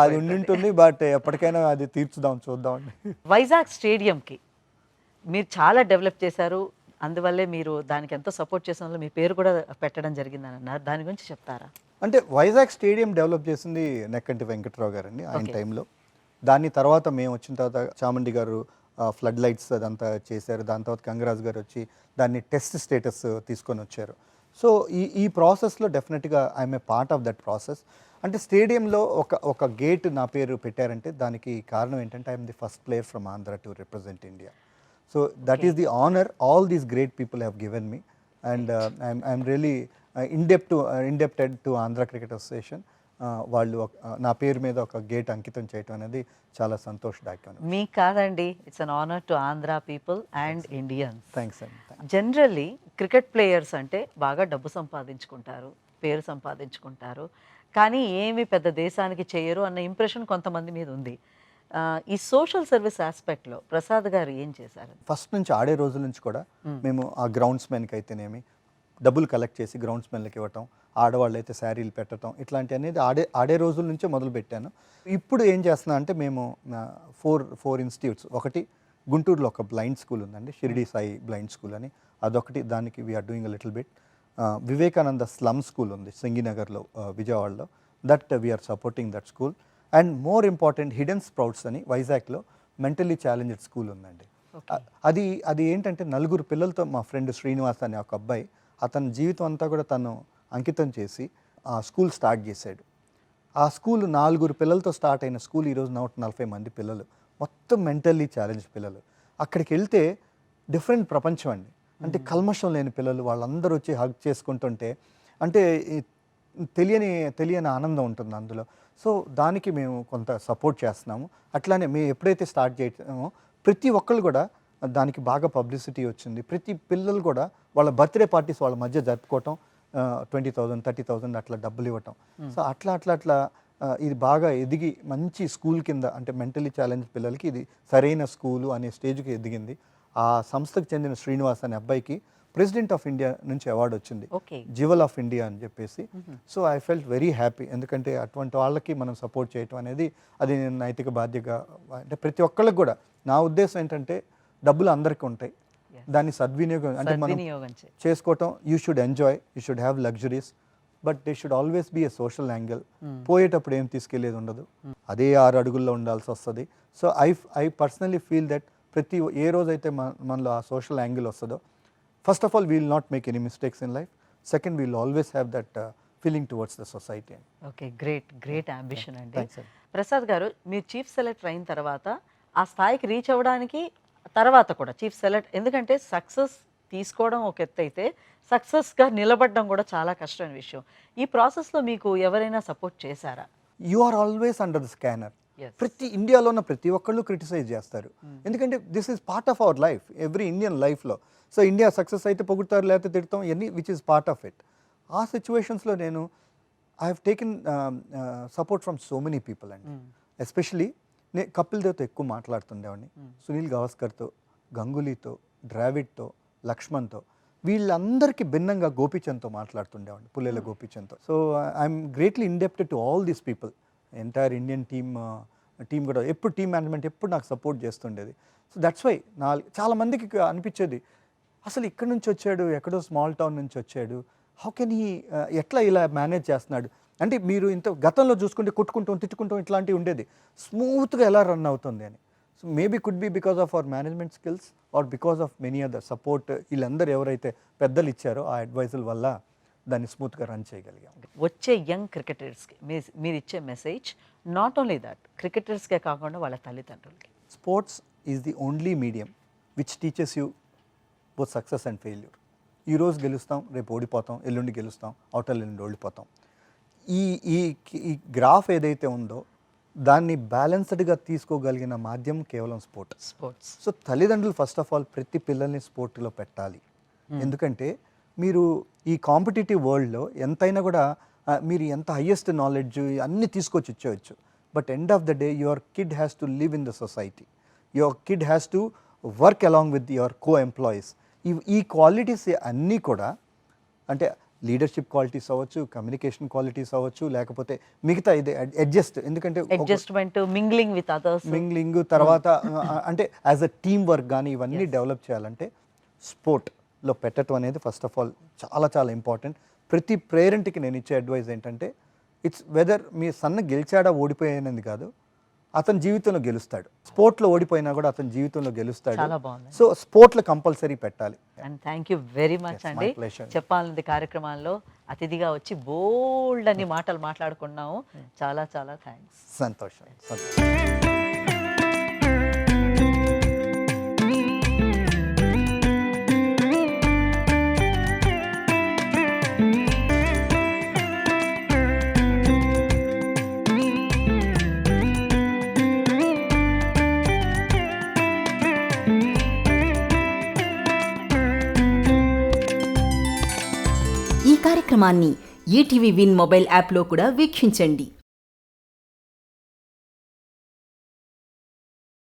అది ఉండింటుంది. బట్ ఎప్పటికైనా అది తీర్చుదాం, చూద్దాం. వైజాగ్ స్టేడియంకి మీరు చాలా డెవలప్ చేశారు, అందువల్లే మీరు దానికి ఎంతో సపోర్ట్ చేసిన వల్ల మీ పేరు కూడా పెట్టడం జరిగిందని అన్నారు. దాని గురించి చెప్తారా? అంటే వైజాగ్ స్టేడియం డెవలప్ చేసింది నెక్కంటి వెంకట్రావు గారు అండి, ఆయన టైంలో. దాని తర్వాత మేము వచ్చిన తర్వాత చాముండి గారు ఫ్లడ్ లైట్స్ అదంతా చేశారు. దాని తర్వాత గంగరాజు గారు వచ్చి దాన్ని టెస్ట్ స్టేటస్ తీసుకొని వచ్చారు. సో ఈ ప్రాసెస్లో డెఫినెట్గా I'm a part of that process. అంటే స్టేడియంలో ఒక గేట్ నా పేరు పెట్టారంటే దానికి కారణం ఏంటంటే I'm the first player from Andhra to represent India. So that is the honor all these great people have given me, and I'm really indebted to Andhra Cricket Association. వాళ్ళు నా పేరు మీద ఒక గేట్ అంకితం చేయటం అనేది చాలా సంతోషదాయకం. మీ కాదండి, it's an honour to Andhra people and Indians. Thanks అండి. జనరల్లీ క్రికెట్ ప్లేయర్స్ అంటే బాగా డబ్బు సంపాదించుకుంటారు, పేరు సంపాదించుకుంటారు, కానీ ఏమి పెద్ద దేశానికి చేయరు అన్న ఇంప్రెషన్ కొంతమంది మీద ఉంది. ఈ సోషల్ సర్వీస్ ఆస్పెక్ట్లో ప్రసాద్ గారు ఏం చేశారు? ఫస్ట్ నుంచి ఆడే రోజుల నుంచి కూడా మేము ఆ గ్రౌండ్స్మెన్కి అయితేనేమి డబ్బులు కలెక్ట్ చేసి గ్రౌండ్స్మెన్లకు ఇవ్వటం, ఆడవాళ్ళు అయితే శారీలు పెట్టడం, ఇట్లాంటి అనేది ఆడే రోజుల నుంచే మొదలు పెట్టాను. ఇప్పుడు ఏం చేస్తున్నా అంటే మేము ఫోర్ ఇన్స్టిట్యూట్స్, ఒకటి గుంటూరులో ఒక బ్లైండ్ స్కూల్ ఉందండి, షిరిడి సాయి బ్లైండ్ స్కూల్ అని, అదొకటి, దానికి we are doing a little bit. Vivekananda slum school ఉంది సింగినగర్లో, విజయవాడలో, that we are supporting that school. And more important hidden sprouts అని వైజాగ్లో మెంటల్లీ ఛాలెంజ్డ్ స్కూల్ ఉందండి. అది ఏంటంటే 4 పిల్లలతో, మా ఫ్రెండ్ శ్రీనివాస్ అనే ఒక అబ్బాయి అతని జీవితం అంతా కూడా తను అంకితం చేసి ఆ స్కూల్ స్టార్ట్ చేశాడు. ఆ స్కూల్ 4 పిల్లలతో స్టార్ట్ అయిన స్కూల్ ఈరోజు 140 మంది పిల్లలు, మొత్తం మెంటల్లీ ఛాలెంజ్డ్ పిల్లలు. అక్కడికి వెళ్తే డిఫరెంట్ ప్రపంచం అండి. అంటే కల్మషం లేని పిల్లలు, వాళ్ళందరూ వచ్చి హగ్ చేసుకుంటుంటే అంటే తెలియని ఆనందం ఉంటుంది అందులో. సో దానికి మేము కొంత సపోర్ట్ చేస్తున్నాము. అట్లానే మేము ఎప్పుడైతే స్టార్ట్ చేయమో ప్రతి ఒక్కళ్ళు కూడా దానికి బాగా పబ్లిసిటీ వచ్చింది. ప్రతి పిల్లలు కూడా వాళ్ళ బర్త్డే పార్టీస్ వాళ్ళ మధ్య జరుపుకోవటం, 20,000 30,000 అట్లా డబ్బులు ఇవ్వటం. సో అట్లా ఇది బాగా ఎదిగి మంచి స్కూల్ కింద, అంటే మెంటలీ ఛాలెంజ్ పిల్లలకి ఇది సరైన స్కూలు అనే స్టేజ్కి ఎదిగింది. ఆ సంస్థకు చెందిన శ్రీనివాస్ అనే అబ్బాయికి ప్రెసిడెంట్ ఆఫ్ ఇండియా నుంచి అవార్డు వచ్చింది, జివల్ ఆఫ్ ఇండియా అని చెప్పేసి. So I felt very happy, ఎందుకంటే అటువంటి వాళ్ళకి మనం సపోర్ట్ చేయటం అనేది అది నైతిక బాధ్యత. అంటే ప్రతి ఒక్కళ్ళకి కూడా నా ఉద్దేశం ఏంటంటే డబ్బులు అందరికీ ఉంటాయి, దాన్ని సద్వినియోగం అంటే మనం చేసుకోవటం. You should enjoy, you should have luxuries, but they should always be a social angle. పోయేటప్పుడు ఏం తీసుకెళ్లేది ఉండదు, అదే 6 అడుగుల్లో ఉండాల్సి వస్తుంది. So I personally feel that ఏ రోజైతే మనలో ఆ సోషల్ యాంగిల్ వస్తుందో, first of all we will not make any mistakes in life, second we will always have that feeling towards the society. Okay, great ambition అండి. ప్రసాద్ గారు, మీరు chief selector అయిన తర్వాత ఆ స్థాయికి రీచ్ అవ్వడానికి తర్వాత కూడా చీఫ్ సెలెక్ట్, ఎందుకంటే సక్సెస్ తీసుకోవడం ఒక ఎత్తు అయితే సక్సెస్గా నిలబడడం కూడా చాలా కష్టమైన విషయం. ఈ ప్రాసెస్లో మీకు ఎవరైనా సపోర్ట్ చేశారా? You are always under the scanner. ప్రతి ఇండియాలో ఉన్న ప్రతి ఒక్కళ్ళు క్రిటిసైజ్ చేస్తారు, ఎందుకంటే this is part of our life, every Indian లైఫ్లో. సో ఇండియా సక్సెస్ అయితే పొగుడుతారు, లేకపోతే తిడతాం, ఇవన్నీ which is part of it. ఆ సిచ్యువేషన్స్లో నేను I have taken support from so many people అండి. ఎస్పెషలీ నేను కపిల్ దేవ్తో ఎక్కువ మాట్లాడుతుండేవాడిని, సునీల్ గవాస్కర్తో, గంగూలీతో, ద్రావిడ్తో, లక్ష్మణ్తో. వీళ్ళందరికీ భిన్నంగా గోపీచంద్తో మాట్లాడుతుండేవాడిని, పుల్లెల గోపీచంద్తో. So I'm greatly indebted to all these people. Entire Indian team కూడా ఎప్పుడు టీమ్ మేనేజ్మెంట్ ఎప్పుడు నాకు సపోర్ట్ చేస్తుండేది. సో దట్స్ వై చాలామందికి అనిపించేది, అసలు ఇక్కడి నుంచి వచ్చాడు, ఎక్కడో స్మాల్ టౌన్ నుంచి వచ్చాడు, హౌ కెన్ హీ ఎట్లా ఇలా మేనేజ్ చేస్తున్నాడు అంటే, మీరు ఇంత గతంలో చూసుకుంటే కొట్టుకుంటాం తిట్టుకుంటాం ఇట్లాంటివి ఉండేది, స్మూత్గా ఎలా రన్ అవుతుంది అని. So maybe could be because of our management skills or because of many other support. వీళ్ళందరూ ఎవరైతే పెద్దలు ఇచ్చారో ఆ అడ్వైజుల వల్ల దాన్ని స్మూత్గా రన్ చేయగలిగాం. వచ్చే యంగ్ క్రికెటర్స్కి మీరు ఇచ్చే మెసేజ్ నాట్ ఓన్లీ దట్ క్రికెటర్స్కే కాకుండా వాళ్ళ తల్లిదండ్రులకి. Sports is the only medium which teaches you both success and failure. ఈరోజు గెలుస్తాం, రేపు ఓడిపోతాం, ఎల్లుండి గెలుస్తాం, అవతల ఎల్లుండి ఓడిపోతాం. ఈ ఈ ఈ గ్రాఫ్ ఏదైతే ఉందో దాన్ని బ్యాలెన్స్డ్గా తీసుకోగలిగిన మాధ్యమం కేవలం స్పోర్ట్స్. సో తల్లిదండ్రులు ఫస్ట్ ఆఫ్ ఆల్ ప్రతి పిల్లల్ని స్పోర్ట్లో పెట్టాలి. ఎందుకంటే మీరు ఈ కాంపిటేటివ్ వరల్డ్లో ఎంతైనా కూడా మీరు ఎంత హయ్యెస్ట్ నాలెడ్జ్ అన్నీ తీసుకొచ్చి ఇచ్చేయచ్చు, but end of the day your kid has to live in the society, your kid has to work along with your co-employees. ఈ క్వాలిటీస్ అన్నీ కూడా అంటే లీడర్షిప్ క్వాలిటీస్ అవ్వచ్చు, కమ్యూనికేషన్ క్వాలిటీస్ అవ్వచ్చు, లేకపోతే మిగతా ఇది ఎందుకంటే అడ్జస్ట్మెంట్, మింగ్లింగ్ తర్వాత అంటే యాజ్ అ టీమ్ వర్క్ కానీ ఇవన్నీ డెవలప్ చేయాలంటే స్పోర్ట్లో పెట్టడం అనేది ఫస్ట్ ఆఫ్ ఆల్ చాలా చాలా ఇంపార్టెంట్. ప్రతి పేరెంట్కి నేను ఇచ్చే అడ్వైజ్ ఏంటంటే, ఇట్స్ వెదర్ మీ సన్న గెలిచాడా ఓడిపోయానది కాదు, అతని జీవితంలో గెలుస్తాడు. స్పోర్ట్లో ఓడిపోయినా కూడా అతని జీవితంలో గెలుస్తాడు. చాలా బాగుంది. సో స్పోర్ట్లో కంపల్సరీ పెట్టాలి. And thank you very much అండి. చెప్పాలంది కార్యక్రమాల్లో అతిథిగా వచ్చి బోల్డ్ అని మాటలు మాట్లాడుకున్నాము. చాలా చాలా థ్యాంక్స్. సంతోషం. ఈ కార్యక్రమాన్ని ఈటీవీ విన్ మొబైల్ యాప్లో కూడా వీక్షించండి.